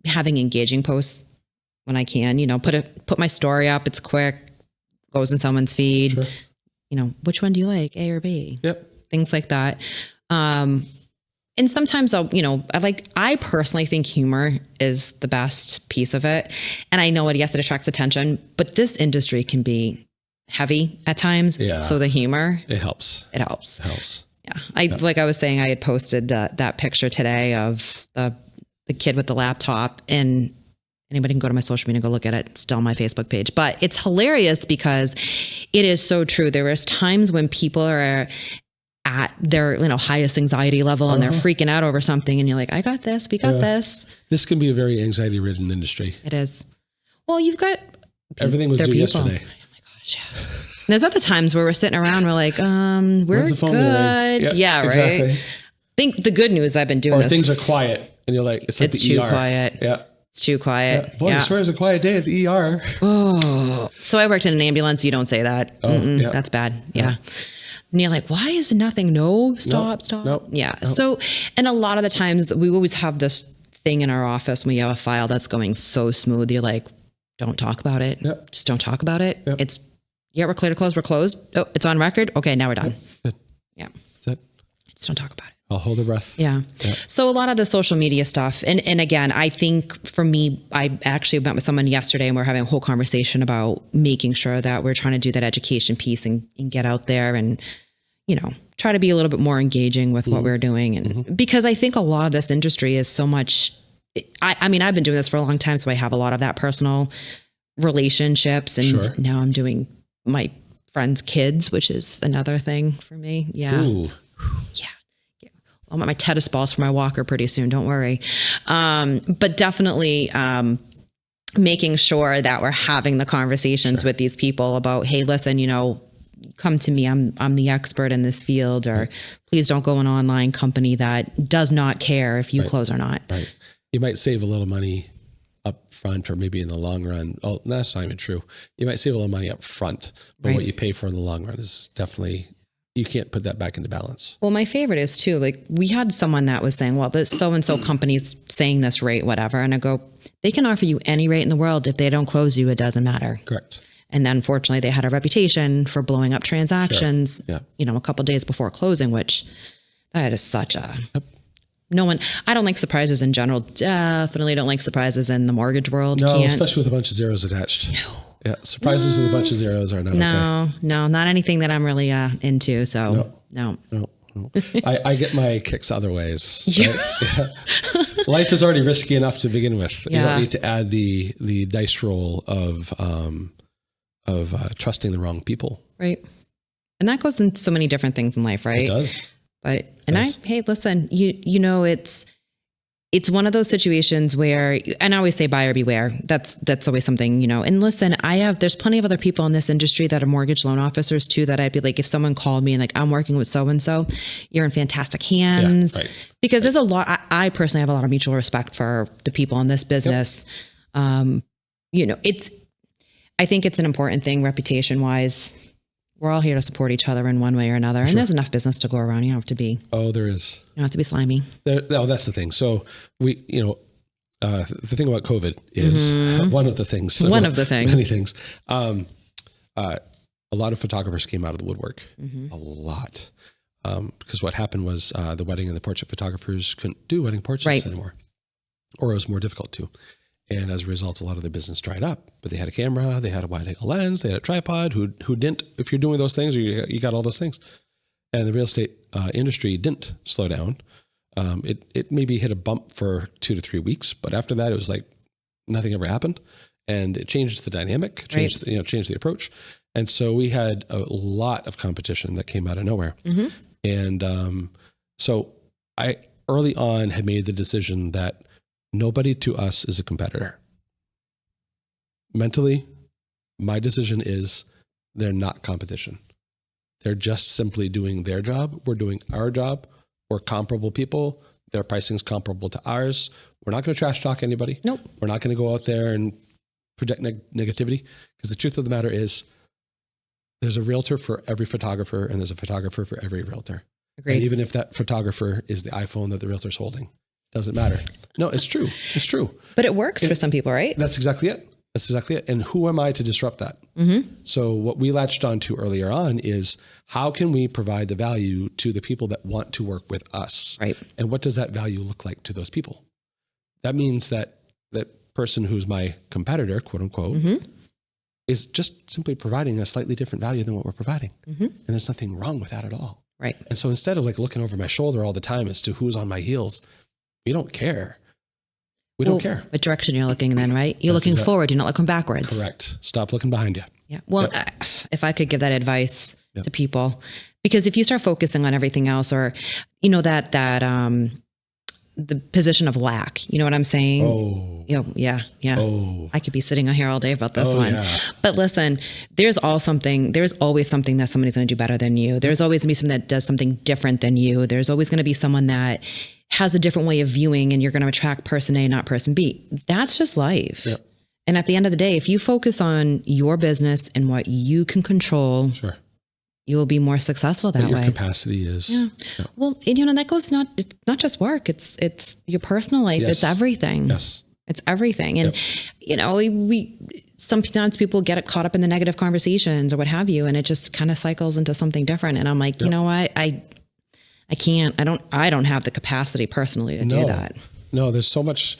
having engaging posts when I can, you know, put my story up. It's quick, goes in someone's feed, you know, which one do you like, A or B? Yep. Things like that. And sometimes I personally think humor is the best piece of it. And I know it attracts attention, but this industry can be heavy at times. Yeah. So the humor, it helps. Yeah. Like I was saying, I had posted that picture today of the kid with the laptop, and Anybody can go to my social media and go look at it. It's still on my Facebook page. But it's hilarious because it is so true. There is times when people are at their highest anxiety level and they're freaking out over something, and you're like, I got this. We got this. This can be a very anxiety-ridden industry. It is. Well, you've got everything was due yesterday. Oh my gosh, yeah. And there's other times where we're sitting around, we're like, we're good. Yeah, right. Exactly. I think the good news, I've been doing this. Or things are quiet, and you're like, it's like it's the too ER. Quiet. Yeah. It's too quiet. Yeah. Boy, I swear it's a quiet day at the ER. Oh, so I worked in an ambulance. You don't say that. That's bad. Yeah. And you're like, why is nothing? No, stop. Nope. Yeah. Nope. So, and a lot of the times we always have this thing in our office when you have a file that's going so smooth. You're like, don't talk about it. Yep. Just don't talk about it. Yep. We're clear to close. We're closed. Oh, it's on record. Okay. Now we're done. Good. Yeah. That's it. Just don't talk about it. I'll hold the breath. Yeah. So a lot of the social media stuff. And again, I think for me, I actually met with someone yesterday and we're having a whole conversation about making sure that we're trying to do that education piece and get out there and, try to be a little bit more engaging with what we're doing. And because I think a lot of this industry is so much, I mean, I've been doing this for a long time, so I have a lot of that personal relationships, and now I'm doing my friends' kids, which is another thing for me. Yeah. Ooh. Yeah. I'll want my tennis balls for my walker pretty soon. Don't worry. But definitely, making sure that we're having the conversations with these people about, hey, listen, come to me. I'm the expert in this field, or please don't go an online company that does not care if you close or not. Right. You might save a little money up front, or maybe in the long run. Oh, that's not even true. You might save a little money up front, but what you pay for in the long run is definitely, you can't put that back into balance. Well, my favorite is too, like we had someone that was saying, well, this so-and-so company's saying this rate, whatever. And I go, they can offer you any rate in the world. If they don't close you, it doesn't matter. Correct. And then fortunately they had a reputation for blowing up transactions, a couple of days before closing, which that is such a, I don't like surprises in general. Definitely don't like surprises in the mortgage world. No, especially with a bunch of zeros attached. No. Yeah. Surprises with a bunch of zeros are not okay. No, not anything that I'm really into. So no. I get my kicks other ways. Right? Life is already risky enough to begin with. You don't need to add the dice roll of trusting the wrong people. Right. And that goes in so many different things in life, right? It does. But, hey, listen, it's one of those situations where, and I always say buyer beware. That's always something, and listen, there's plenty of other people in this industry that are mortgage loan officers too, that I'd be like, if someone called me and like, I'm working with so-and-so, you're in fantastic hands. Because there's a lot, I personally have a lot of mutual respect for the people in this business. I think it's an important thing reputation wise. We're all here to support each other in one way or another. And there's enough business to go around. You don't have to be. Oh, there is. You don't have to be slimy. That's the thing. So the thing about COVID is one of the things. Many things. A lot of photographers came out of the woodwork. A lot. Because what happened was the wedding and the portrait photographers couldn't do wedding portraits anymore. Or it was more difficult to. And as a result, a lot of the business dried up. But they had a camera, they had a wide angle lens, they had a tripod. Who didn't? If you're doing those things, you got all those things. And the real estate industry didn't slow down. It maybe hit a bump for 2 to 3 weeks, but after that, it was like nothing ever happened, and it changed the dynamic, changed the approach. And so we had a lot of competition that came out of nowhere. And so I early on had made the decision that nobody to us is a competitor. Mentally, my decision is they're not competition. They're just simply doing their job. We're doing our job. We're comparable people. Their pricing is comparable to ours. We're not going to trash talk anybody. Nope. We're not going to go out there and project negativity, because the truth of the matter is there's a realtor for every photographer and there's a photographer for every realtor. Agreed. And even if that photographer is the iPhone that the realtor's holding, doesn't matter. No, it's true. It's true. But it works for some people, right? That's exactly it. And who am I to disrupt that? So what we latched on to earlier on is how can we provide the value to the people that want to work with us? Right. And what does that value look like to those people? That means that person who's my competitor, quote unquote, is just simply providing a slightly different value than what we're providing. And there's nothing wrong with that at all. Right. And so instead of like looking over my shoulder all the time as to who's on my heels, we don't care. We don't care what direction you're looking then, right? You're looking forward. You're not looking backwards. Correct. Stop looking behind you. Yeah. Well, if I could give that advice to people, because if you start focusing on everything else, or, the position of lack, you know what I'm saying? Oh, yeah. Oh, I could be sitting here all day about this one. Yeah. But listen, there's always something that somebody's going to do better than you. There's always going to be someone that does something different than you. There's always going to be someone that has a different way of viewing, and you're going to attract person A, not person B. That's just life. Yep. And at the end of the day, if you focus on your business and what you can control, sure, you will be more successful that your way. Capacity is. Yeah. Well, that goes it's not just work. It's your personal life. Yes. It's everything. Yes. It's everything. And, we sometimes people get caught up in the negative conversations or what have you, and it just kind of cycles into something different. And I'm like, you know what? I can't, I don't have the capacity personally to do that. No, there's so much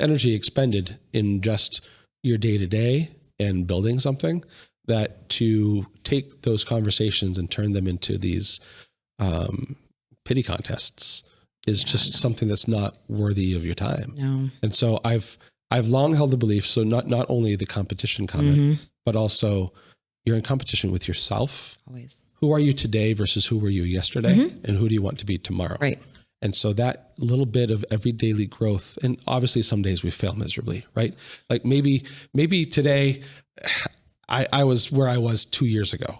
energy expended in just your day to day and building something, that to take those conversations and turn them into these pity contests is just something that's not worthy of your time. No. And so I've long held the belief, so not only the competition comment, but also you're in competition with yourself. Always. Who are you today versus who were you yesterday? And who do you want to be tomorrow? Right. And so that little bit of every daily growth, and obviously some days we fail miserably, right? Like maybe today I was where I was 2 years ago.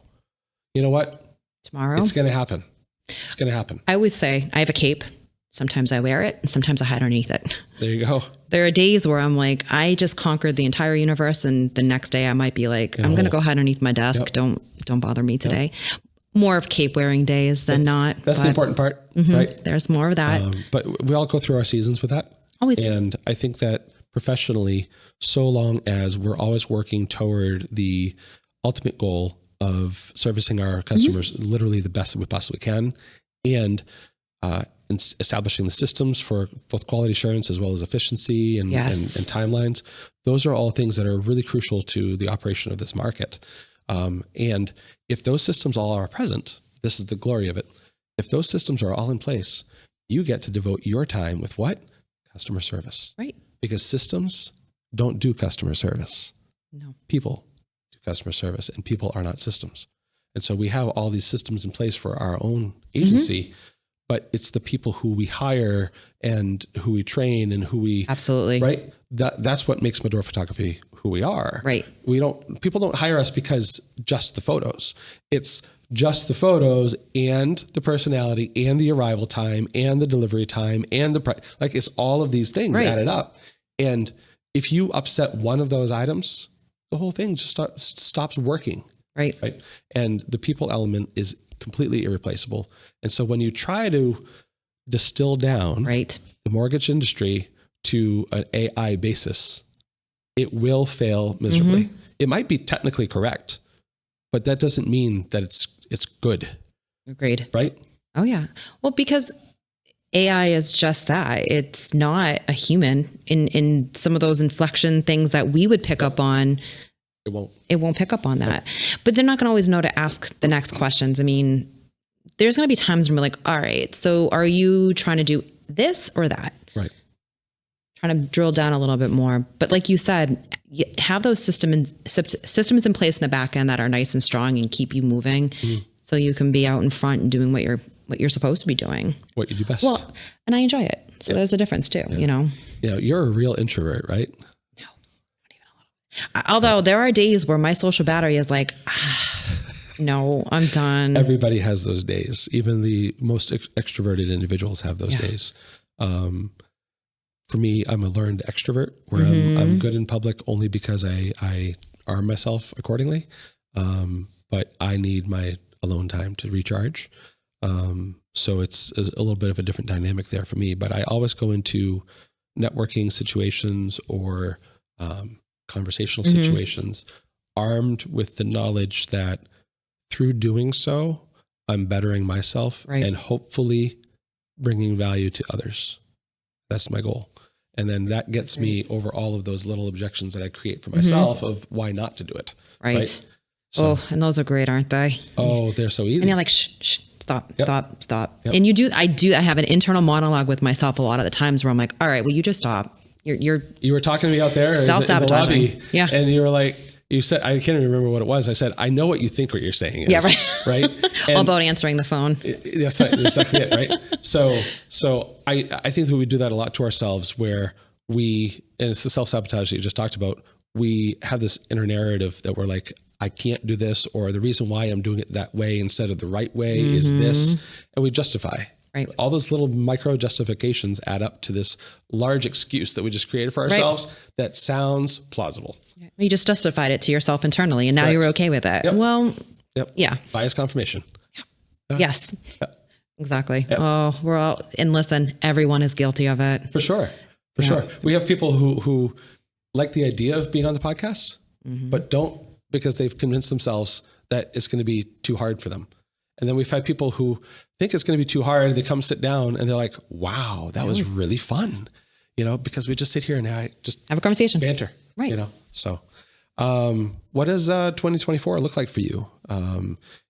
You know what? Tomorrow? It's going to happen. It's going to happen. I always say I have a cape. Sometimes I wear it and sometimes I hide underneath it. There you go. There are days where I'm like, I just conquered the entire universe, and the next day I might be like, I'm going to go hide underneath my desk. Don't bother me today. More of cape wearing days than not. That's the important part, right? There's more of that. But we all go through our seasons with that. Always. And I think that professionally, so long as we're always working toward the ultimate goal of servicing our customers literally the best that we possibly can, and establishing the systems for both quality assurance as well as efficiency and timelines, those are all things that are really crucial to the operation of this market. And if those systems all are present, this is the glory of it. If those systems are all in place, you get to devote your time with what? Customer service. Right. Because systems don't do customer service. No. People do customer service, and people are not systems. And so we have all these systems in place for our own agency, but it's the people who we hire and who we train and who we absolutely right. That's what makes Medora Photography who we are. Right. People don't hire us because just the photos. It's just the photos and the personality and the arrival time and the delivery time and the price. Like, it's all of these things added up. And if you upset one of those items, the whole thing just stops working. Right. Right. And the people element is completely irreplaceable. And so when you try to distill down the mortgage industry to an AI basis, it will fail miserably. It might be technically correct, but that doesn't mean that it's good. Agreed. Right? Oh yeah. Well, because AI is just that. It's not a human in some of those inflection things that we would pick up on. It won't pick up on that. But they're not going to always know to ask the next questions. I mean, there's going to be times when we're like, all right, so are you trying to do this or that? Right. Trying to drill down a little bit more. But like you said, you have those systems in place in the back end that are nice and strong and keep you moving, so you can be out in front and doing what you're supposed to be doing. What you do best. Well, and I enjoy it. So there's a difference too, you know. Yeah, you're a real introvert, right? No, not even a little. Although there are days where my social battery is like, no, I'm done. Everybody has those days. Even the most extroverted individuals have those days. For me, I'm a learned extrovert where I'm good in public only because I arm myself accordingly. But I need my alone time to recharge. So it's a little bit of a different dynamic there for me, but I always go into networking situations or conversational situations armed with the knowledge that through doing so, I'm bettering myself and hopefully bringing value to others. That's my goal. And then that gets me over all of those little objections that I create for myself of why not to do it. Right. So, and those are great, aren't they? Oh, they're so easy. And you're like, shh, stop. And I have an internal monologue with myself a lot of the times where I'm like, all right, will you just stop? You were talking to me out there self-sabotaging. in the lobby, yeah. And you were like, you said, I can't even remember what it was. I said, I know what you think what you're saying is. Yeah, right. Right. All about answering the phone. That's exactly it, right? So I think that we do that a lot to ourselves where and it's the self-sabotage that you just talked about. We have this inner narrative that we're like, I can't do this, or the reason why I'm doing it that way instead of the right way is this. And we justify. Right. All those little micro justifications add up to this large excuse that we just created for ourselves that sounds plausible. You just justified it to yourself internally, and now you're okay with it. Yep. Well, yeah. Bias confirmation. Yes. Exactly. Yep. Oh, we're all, and listen, everyone is guilty of it. For sure. For sure. We have people who like the idea of being on the podcast, but don't, because they've convinced themselves that it's going to be too hard for them. And then we've had people who think it's going to be too hard. They come sit down and they're like, wow, that was really fun. Because we just sit here and I just have a conversation, banter, right? So, what does 2024 look like for you?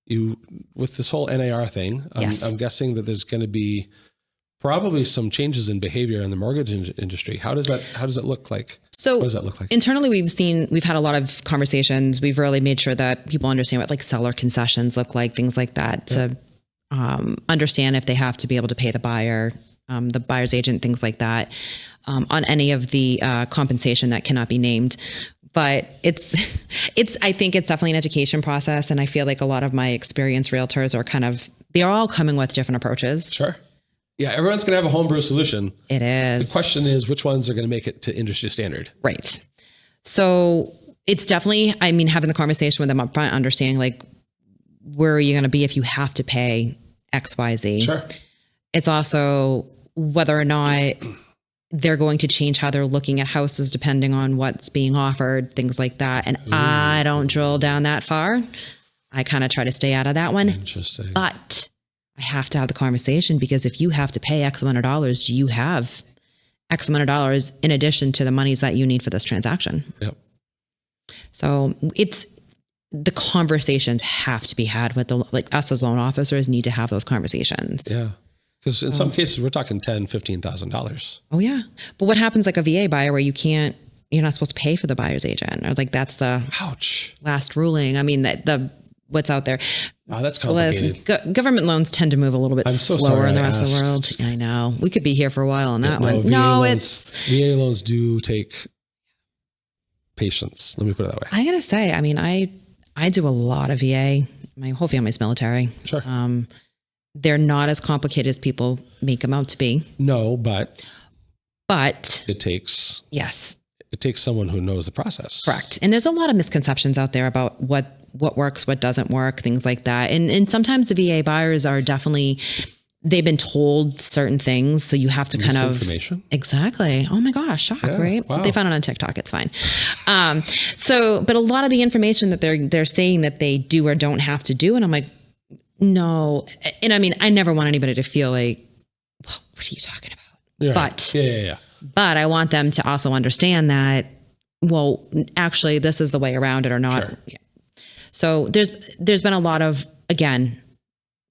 You, with this whole NAR thing, I'm guessing that there's going to be probably some changes in behavior in the mortgage industry. How does it look like? So what does that look like? Internally, we've had a lot of conversations. We've really made sure that people understand what like seller concessions look like, things like that, to understand if they have to be able to pay the buyer's agent, things like that, on any of the compensation that cannot be named. But I think it's definitely an education process. And I feel like a lot of my experienced realtors they're all coming with different approaches. Sure. Yeah, everyone's going to have a homebrew solution. It is. The question is, which ones are going to make it to industry standard? Right. So it's definitely, having the conversation with them up front, understanding like, where are you going to be if you have to pay X, Y, Z? Sure. It's also whether or not they're going to change how they're looking at houses depending on what's being offered, things like that. And I don't drill down that far. I kind of try to stay out of that one. Interesting. But I have to have the conversation, because if you have to pay X amount of dollars, do you have X amount of dollars in addition to the monies that you need for this transaction? Yep. So the conversations have to be had with us as loan officers need to have those conversations. Yeah. Because in some cases we're talking $10,000, $15,000. Oh yeah. But what happens like a VA buyer where you're not supposed to pay for the buyer's agent, or like that's the last ruling. What's out there. Oh, that's complicated. Government loans tend to move a little bit slower in the rest of the world. I know. We could be here for a while on that one. VA loans do take patience. Let me put it that way. I gotta say, I do a lot of VA. My whole family's military. Sure. They're not as complicated as people make them out to be. No, but it takes someone who knows the process. Correct. And there's a lot of misconceptions out there about what works, what doesn't work, things like that. And sometimes the VA buyers are definitely, they've been told certain things. So you have to kind of information. Exactly. Oh my gosh. Shock, right? Wow. They found it on TikTok. It's fine. But a lot of the information that they're saying that they do or don't have to do. And I'm like, no. And I never want anybody to feel like, well, what are you talking about? Yeah. But but I want them to also understand that, well, actually this is the way around it or not. Sure. Yeah. So there's been a lot of, again,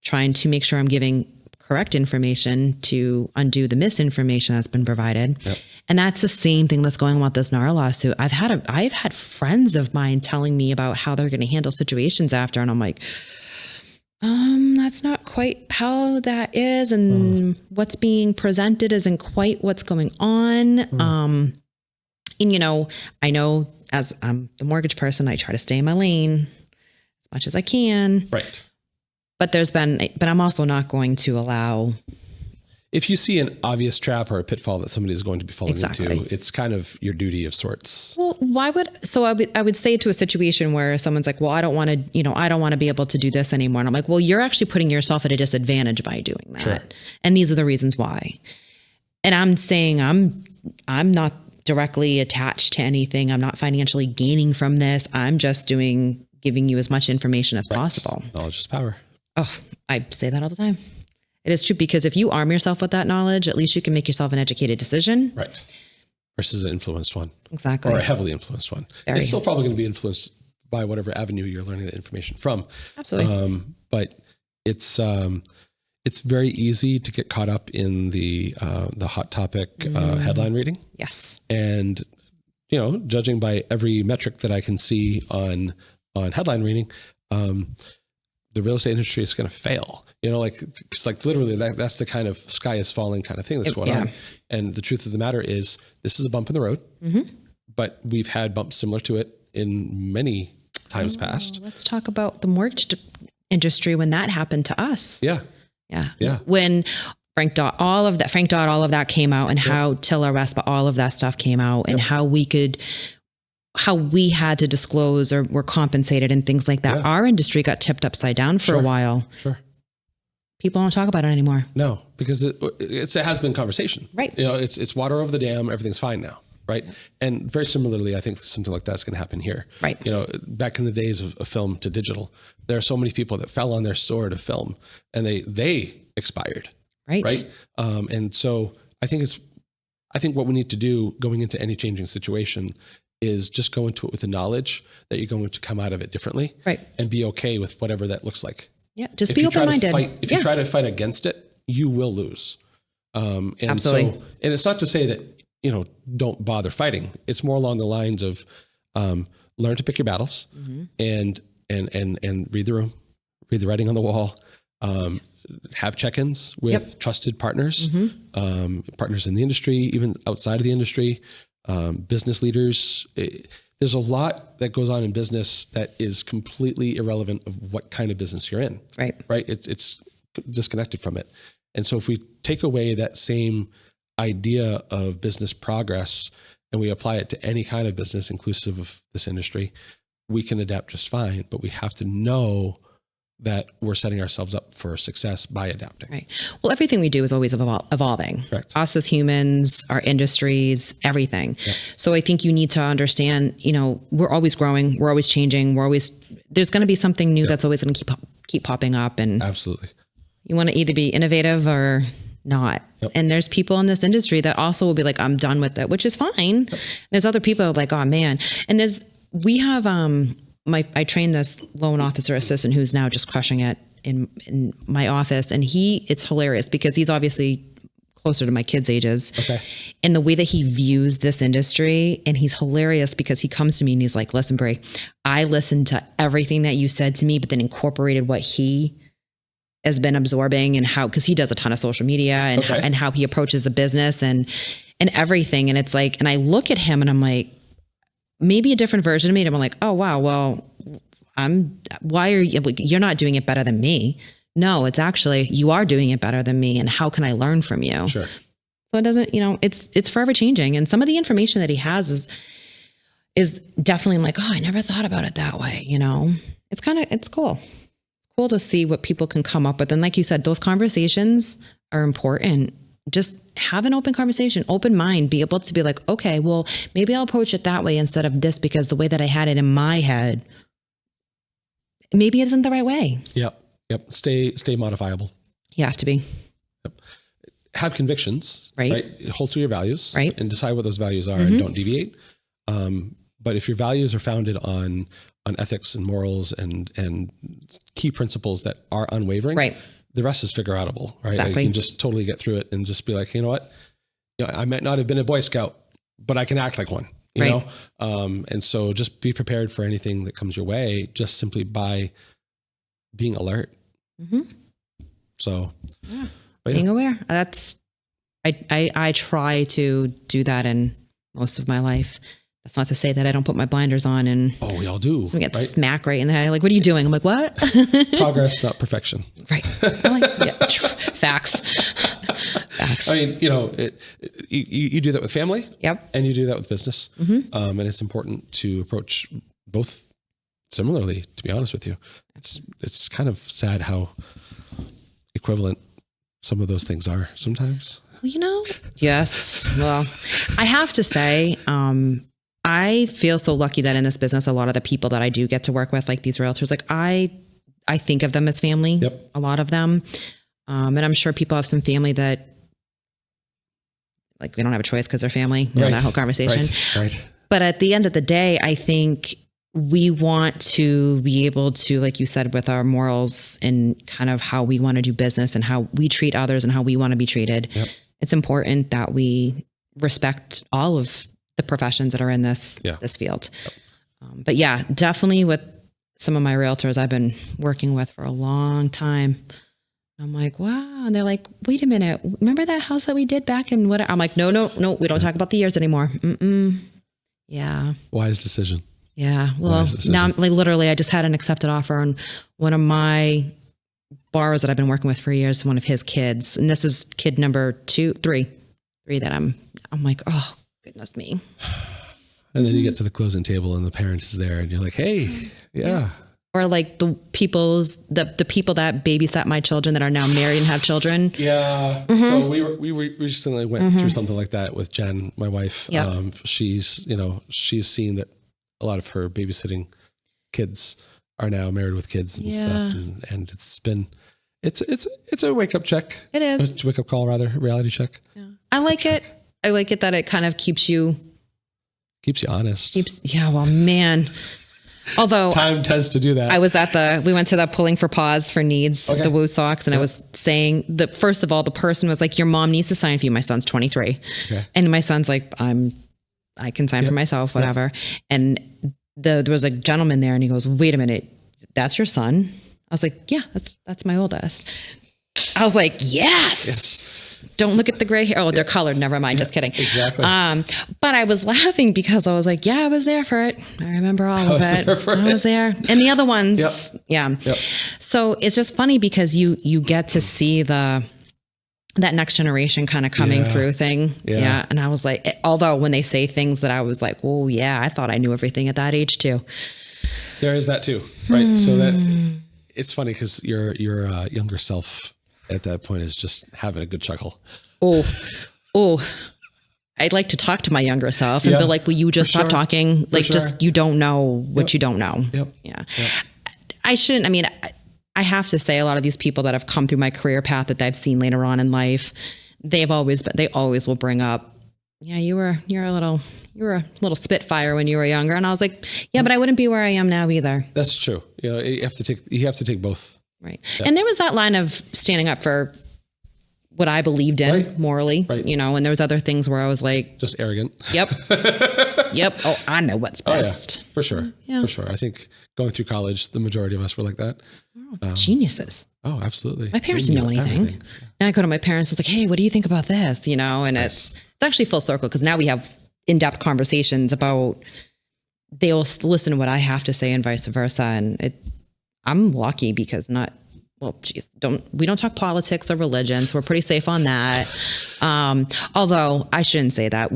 trying to make sure I'm giving correct information to undo the misinformation that's been provided. Yep. And that's the same thing that's going on with this NAR lawsuit. I've had friends of mine telling me about how they're going to handle situations after. And I'm like, that's not quite how that is. And what's being presented isn't quite what's going on. And, I know as I'm the mortgage person, I try to stay in my lane as much as I can. Right. But I'm also not going to allow. If you see an obvious trap or a pitfall that somebody is going to be falling into, it's kind of your duty of sorts. Well, I would say to a situation where someone's like, well, I don't want to be able to do this anymore. And I'm like, well, you're actually putting yourself at a disadvantage by doing that. Sure. And these are the reasons why. And I'm saying I'm not directly attached to anything. I'm not financially gaining from this. I'm just giving you as much information as possible. Knowledge is power. Oh, I say that all the time. It is true, because if you arm yourself with that knowledge, at least you can make yourself an educated decision. Right. Versus an influenced one. Exactly. Or a heavily influenced one. It's still probably going to be influenced by whatever avenue you're learning that information from. Absolutely. But it's it's very easy to get caught up in the hot topic headline reading. Yes. And, judging by every metric that I can see on headline reading, the real estate industry is going to fail. It's like literally that's the kind of sky is falling kind of thing that's going on. And the truth of the matter is this is a bump in the road, but we've had bumps similar to it in many times past. Let's talk about the mortgage industry when that happened to us. Yeah. When Frank Dot, all of that came out, and how Tiller Respa, all of that stuff came out, and how we had to disclose or were compensated and things like that. Our industry got tipped upside down for a while. Sure. People don't talk about it anymore. No, because it has been conversation. Right. It's water over the dam. Everything's fine now. Right. And very similarly, I think something like that's going to happen here. Right. Back in the days of film to digital, there are so many people that fell on their sword of film and they expired. Right. And so I think what we need to do going into any changing situation is just go into it with the knowledge that you're going to come out of it differently. Right. And be okay with whatever that looks like. Yeah. Just be open-minded. If you try to fight against it, you will lose. And Absolutely. So, and it's not to say that, don't bother fighting. It's more along the lines of, learn to pick your battles and read the room, read the writing on the wall, have check-ins with trusted partners, partners in the industry, even outside of the industry, business leaders. There's a lot that goes on in business that is completely irrelevant of what kind of business you're in. Right. It's disconnected from it. And so if we take away that same idea of business progress and we apply it to any kind of business inclusive of this industry, we can adapt just fine, but we have to know that we're setting ourselves up for success by adapting. Right. Well, everything we do is always evolving. Correct. Us as humans, our industries, everything. Yeah. So I think you need to understand, we're always growing, we're always changing, there's going to be something new that's always going to keep popping up. And absolutely, you want to either be innovative or not. Yep. And there's people in this industry that also will be like, I'm done with it, which is fine. Yep. There's other people like, oh man. And we have, I trained this loan officer assistant who's now just crushing it in my office. And it's hilarious because he's obviously closer to my kids' ages. Okay. And the way that he views this industry, and he's hilarious because he comes to me and he's like, listen, Brie, I listened to everything that you said to me, but then incorporated what he has been absorbing and because he does a ton of social media and how he approaches the business and everything. And it's like, and I look at him and I'm like, maybe a different version of me. And I'm like, oh, wow, well, you're not doing it better than me. No, it's actually, you are doing it better than me. And how can I learn from you? Sure. So it doesn't, it's forever changing. And some of the information that he has is definitely like, oh, I never thought about it that way. It's cool. Cool to see what people can come up with. And like you said, those conversations are important. Just have an open conversation, open mind, be able to be like, okay, well, maybe I'll approach it that way instead of this, because the way that I had it in my head, maybe it isn't the right way. Yep. Stay modifiable. You have to be. Yep. Have convictions, right? Hold to your values, right? And decide what those values are and don't deviate. But if your values are founded on ethics and morals and key principles that are unwavering, right, the rest is figure outable, right? Exactly. Like you can just totally get through it and just be like, you know what? I might not have been a Boy Scout, but I can act like one, you know? And so just be prepared for anything that comes your way, just simply by being alert. So being aware, I try to do that in most of my life. That's not to say that I don't put my blinders on and we all do. So I get smack right in the head. Like, what are you doing? I'm like, what? Progress, not perfection. Right. I'm like, facts. I mean, you do that with family. Yep. And you do that with business. And it's important to approach both similarly, to be honest with you. It's kind of sad how equivalent some of those things are sometimes. Yes. Well, I have to say, I feel so lucky that in this business, a lot of the people that I do get to work with, like these realtors, like I think of them as family, a lot of them. And I'm sure people have some family that like, we don't have a choice because they're family, that whole conversation. Right. But at the end of the day, I think we want to be able to, like you said, with our morals and kind of how we want to do business and how we treat others and how we want to be treated. Yep. It's important that we respect all of the professions that are in this field. Yep. But yeah, definitely with some of my realtors I've been working with for a long time. I'm like, wow. And they're like, wait a minute. Remember that house that we did back in what? I'm like, no, we don't talk about the years anymore. Yeah. Wise decision. Yeah. Well, now like literally I just had an accepted offer on one of my borrowers that I've been working with for years, one of his kids. And this is kid number three that I'm like, oh goodness me. And then you get to the closing table and the parent is there and you're like, hey, yeah. Or like the people that babysat my children that are now married and have children. Yeah. Mm-hmm. So we recently went through something like that with Jen, my wife. Yep. She's seen that a lot of her babysitting kids are now married with kids and stuff. And it's a wake up check. It is. A wake up call, rather, a reality check. Yeah. I like it. I like it that it kind of keeps you honest. Well, man. Although time tends to do that. We went to the pulling for pause for needs, the Woo Sox. And I was saying that first of all, the person was like, your mom needs to sign for you. My son's 23. Okay. And my son's like, I can sign for myself, whatever. And there was a gentleman there and he goes, wait a minute, that's your son? I was like, yeah, that's my oldest. I was like, yes. Don't look at the gray hair. Oh, they're colored. Never mind. Just kidding. Exactly. But I was laughing because I was like, yeah, I was there for it. I remember all of it. I was there. And the other ones. Yep. So it's just funny because you get to see that next generation kind of coming through thing. Yeah. And I was like, although when they say things that I was like, oh yeah, I thought I knew everything at that age too. There is that too. Right. So that it's funny because your younger self at that point is just having a good chuckle. Oh, I'd like to talk to my younger self and be like, will you just stop talking? Like just, you don't know what you don't know. Yep. Yeah. Yep. I have to say a lot of these people that have come through my career path that I've seen later on in life, they always will bring up, yeah, you were a little spitfire when you were younger. And I was like, yeah, but I wouldn't be where I am now either. That's true. You have to take both. Right. Yeah. And there was that line of standing up for what I believed in morally, and there was other things where I was like, just arrogant. Yep. Oh, I know what's best. For sure. Yeah. For sure. I think going through college, the majority of us were like that. Geniuses. Oh, absolutely. My parents didn't know anything. And I go to my parents, I was like, hey, what do you think about this? And it's actually full circle because now we have in-depth conversations about, they'll listen to what I have to say and vice versa. And I'm lucky because we don't talk politics or religion, so we're pretty safe on that. Although I shouldn't say that.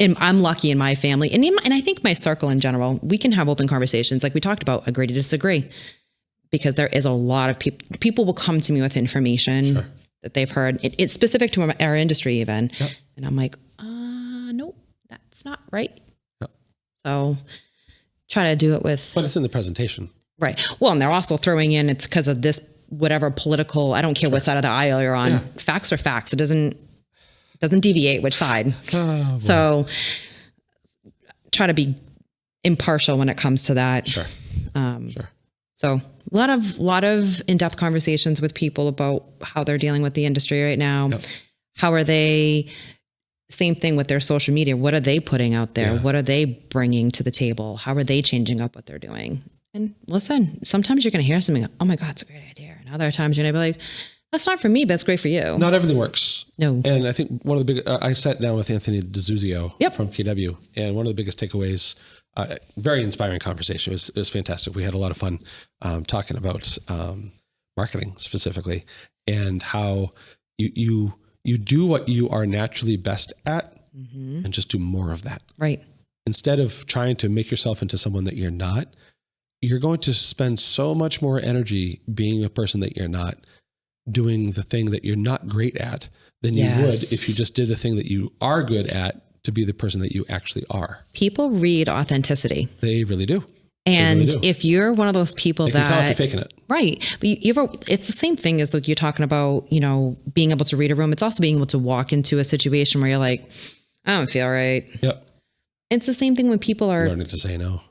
I'm lucky in my family and I think my circle in general, we can have open conversations. Like we talked about, agree to disagree, because there is a lot of people will come to me with information that they've heard. It's specific to our industry even. Yep. And I'm like, nope, that's not right. Yep. So try to do it with. But it's in the presentation. Right. Well, and they're also throwing in, it's because of this, whatever political, I don't care what side of the aisle you're on. Yeah. Facts are facts. It doesn't deviate which side. Oh, so try to be impartial when it comes to that. Sure. So a lot of in-depth conversations with people about how they're dealing with the industry right now. Yep. How are they, same thing with their social media. What are they putting out there? Yeah. What are they bringing to the table? How are they changing up what they're doing? And listen, sometimes you're going to hear something, oh my God, it's a great idea. And other times you're going to be like, that's not for me, but it's great for you. Not everything works. No. And I think one of the big, I sat down with Anthony DeZuzio from KW, and one of the biggest takeaways, very inspiring conversation. It was fantastic. We had a lot of fun talking about marketing specifically and how you do what you are naturally best at and just do more of that. Right. Instead of trying to make yourself into someone that you're not, you're going to spend so much more energy being a person that you're not, doing the thing that you're not great at than you would if you just did the thing that you are good at to be the person that you actually are. People read authenticity. They really do. And if you're one of those people they that can tell if you're faking it. Right. But it's the same thing as like you're talking about, being able to read a room. It's also being able to walk into a situation where you're like, I don't feel right. Yep. It's the same thing when people are learning to say no.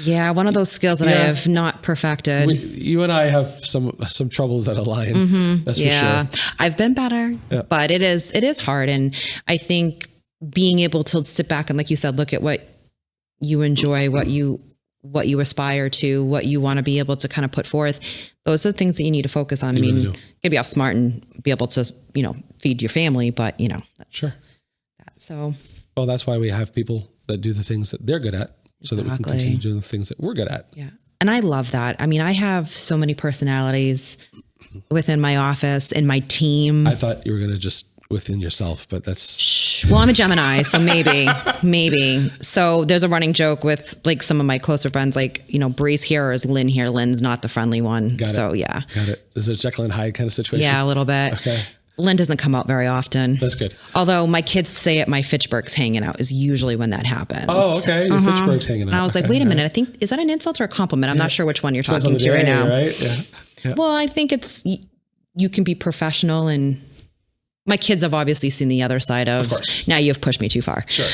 Yeah, one of those skills that I have not perfected. You and I have some troubles that align. That's for sure. I've been better, but it is hard. And I think being able to sit back and, like you said, look at what you enjoy, what you aspire to, what you want to be able to kind of put forth. Those are the things that you need to focus on. You I mean, really you can be all smart and be able to, feed your family, but that's sure. So, well, that's why we have people that do the things that they're good at, so that we can continue doing the things that we're good at. Yeah. And I love that. I mean, I have so many personalities within my office and my team. I thought you were going to just within yourself, but that's... Well, I'm a Gemini, so maybe. So there's a running joke with like some of my closer friends, like, Bree's here or is Lynn here? Lynn's not the friendly one. Got it. Is it a Jekyll and Hyde kind of situation? Yeah, a little bit. Okay. Lynn doesn't come out very often. That's good. Although my kids say at my Fitchburg's hanging out is usually when that happens. Oh, okay. Your Fitchburg's hanging out. And I was like, wait a minute. I think, is that an insult or a compliment? I'm not sure which one you're talking to right now. Right? Yeah. Well, I think you can be Professional, and my kids have obviously seen the other side of now you've pushed me too far. Sure.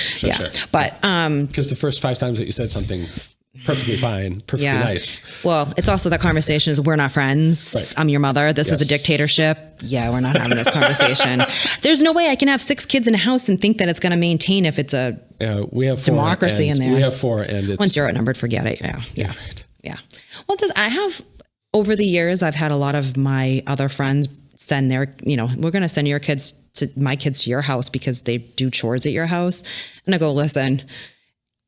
But, because the first 5 times that you said something perfectly fine, perfectly nice. Well, it's also that conversation is we're not friends. Right. I'm your mother. This is a dictatorship. Yeah, we're not having this conversation. There's no way I can have 6 kids in a house and think that it's going to maintain if it's a we have 4 democracy in there. We have 4, and it's once you're outnumbered, forget it. Yeah. Well, I have over the years, I've had a lot of my other friends send their, we're going to send my kids to your house because they do chores at your house. And I go, listen,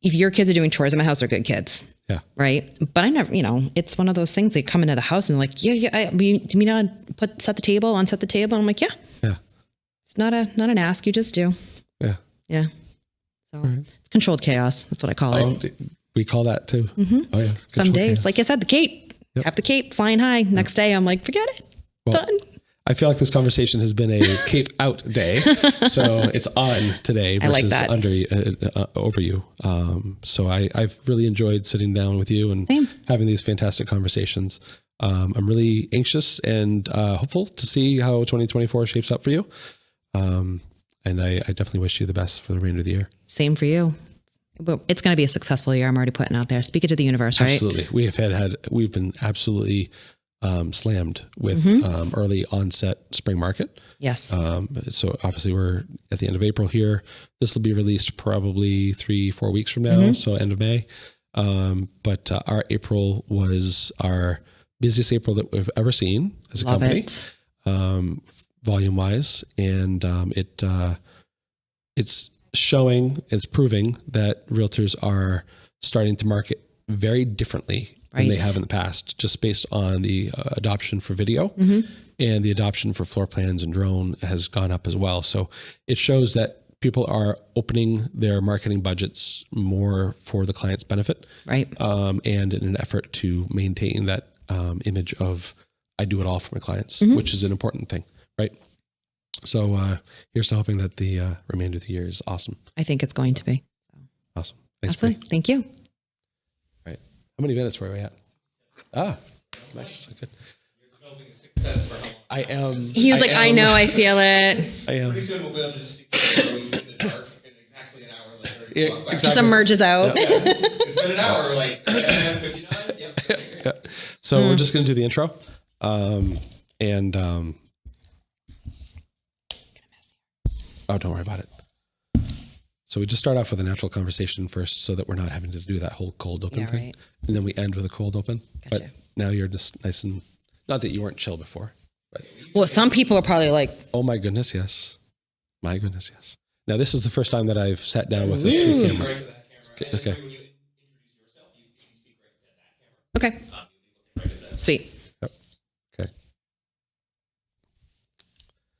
if your kids are doing chores at my house, they're good kids. Yeah. Right. But I never, it's one of those things. They come into the house and they're like, do we not set the table? And I'm like, yeah. It's not an ask. You just do. Yeah. Yeah. So it's controlled chaos. That's what I call it. We call that too. Mm-hmm. Oh yeah. Some days, chaos. Like I said, the cape, have the cape flying high. Next day, I'm like, forget it. Done. I feel like this conversation has been a cape out day. So it's on today versus over you. So I've really enjoyed sitting down with you and having these fantastic conversations. I'm really anxious and hopeful to see how 2024 shapes up for you. And I definitely wish you the best for the remainder of the year. Same for you. But it's going to be a successful year. I'm already putting out there. Speak it to the universe, right? Absolutely. We've been absolutely slammed with early onset spring market. Yes. So obviously we're at the end of April here. This will be released probably 3-4 weeks from now. So end of May. But our April was our busiest April that we've ever seen as a company, volume wise. And it's proving that realtors are starting to market very differently than they have in the past, just based on the adoption for video and the adoption for floor plans and drone has gone up as well. So it shows that people are opening their marketing budgets more for the client's benefit, right? And in an effort to maintain that image of I do it all for my clients, which is an important thing, right? So here's to hoping that the remainder of the year is awesome. I think it's going to be. Awesome. Thanks. Absolutely. Thank you. Right. How many minutes were we at? Nice. Good. You're developing a sixth sense for how long. I am. He was I know, I feel it. I am. Pretty soon we'll be able to just stick in the dark and exactly an hour later. Exactly. Just emerges out. Yeah. It's been an hour, we're like, 59? Yeah. So we're just going to do the intro. Oh, don't worry about it. So we just start off with a natural conversation first so that we're not having to do that whole cold open thing. Right. And then we end with a cold open. Gotcha. But now you're just nice and, not that you weren't chill before. But, well, some people are probably like, oh my goodness, yes. My goodness, yes. Now this is the first time that I've sat down with a 2 camera. Right to that camera. Okay. When you introduce yourself, you speak right to that camera. Okay. Sweet.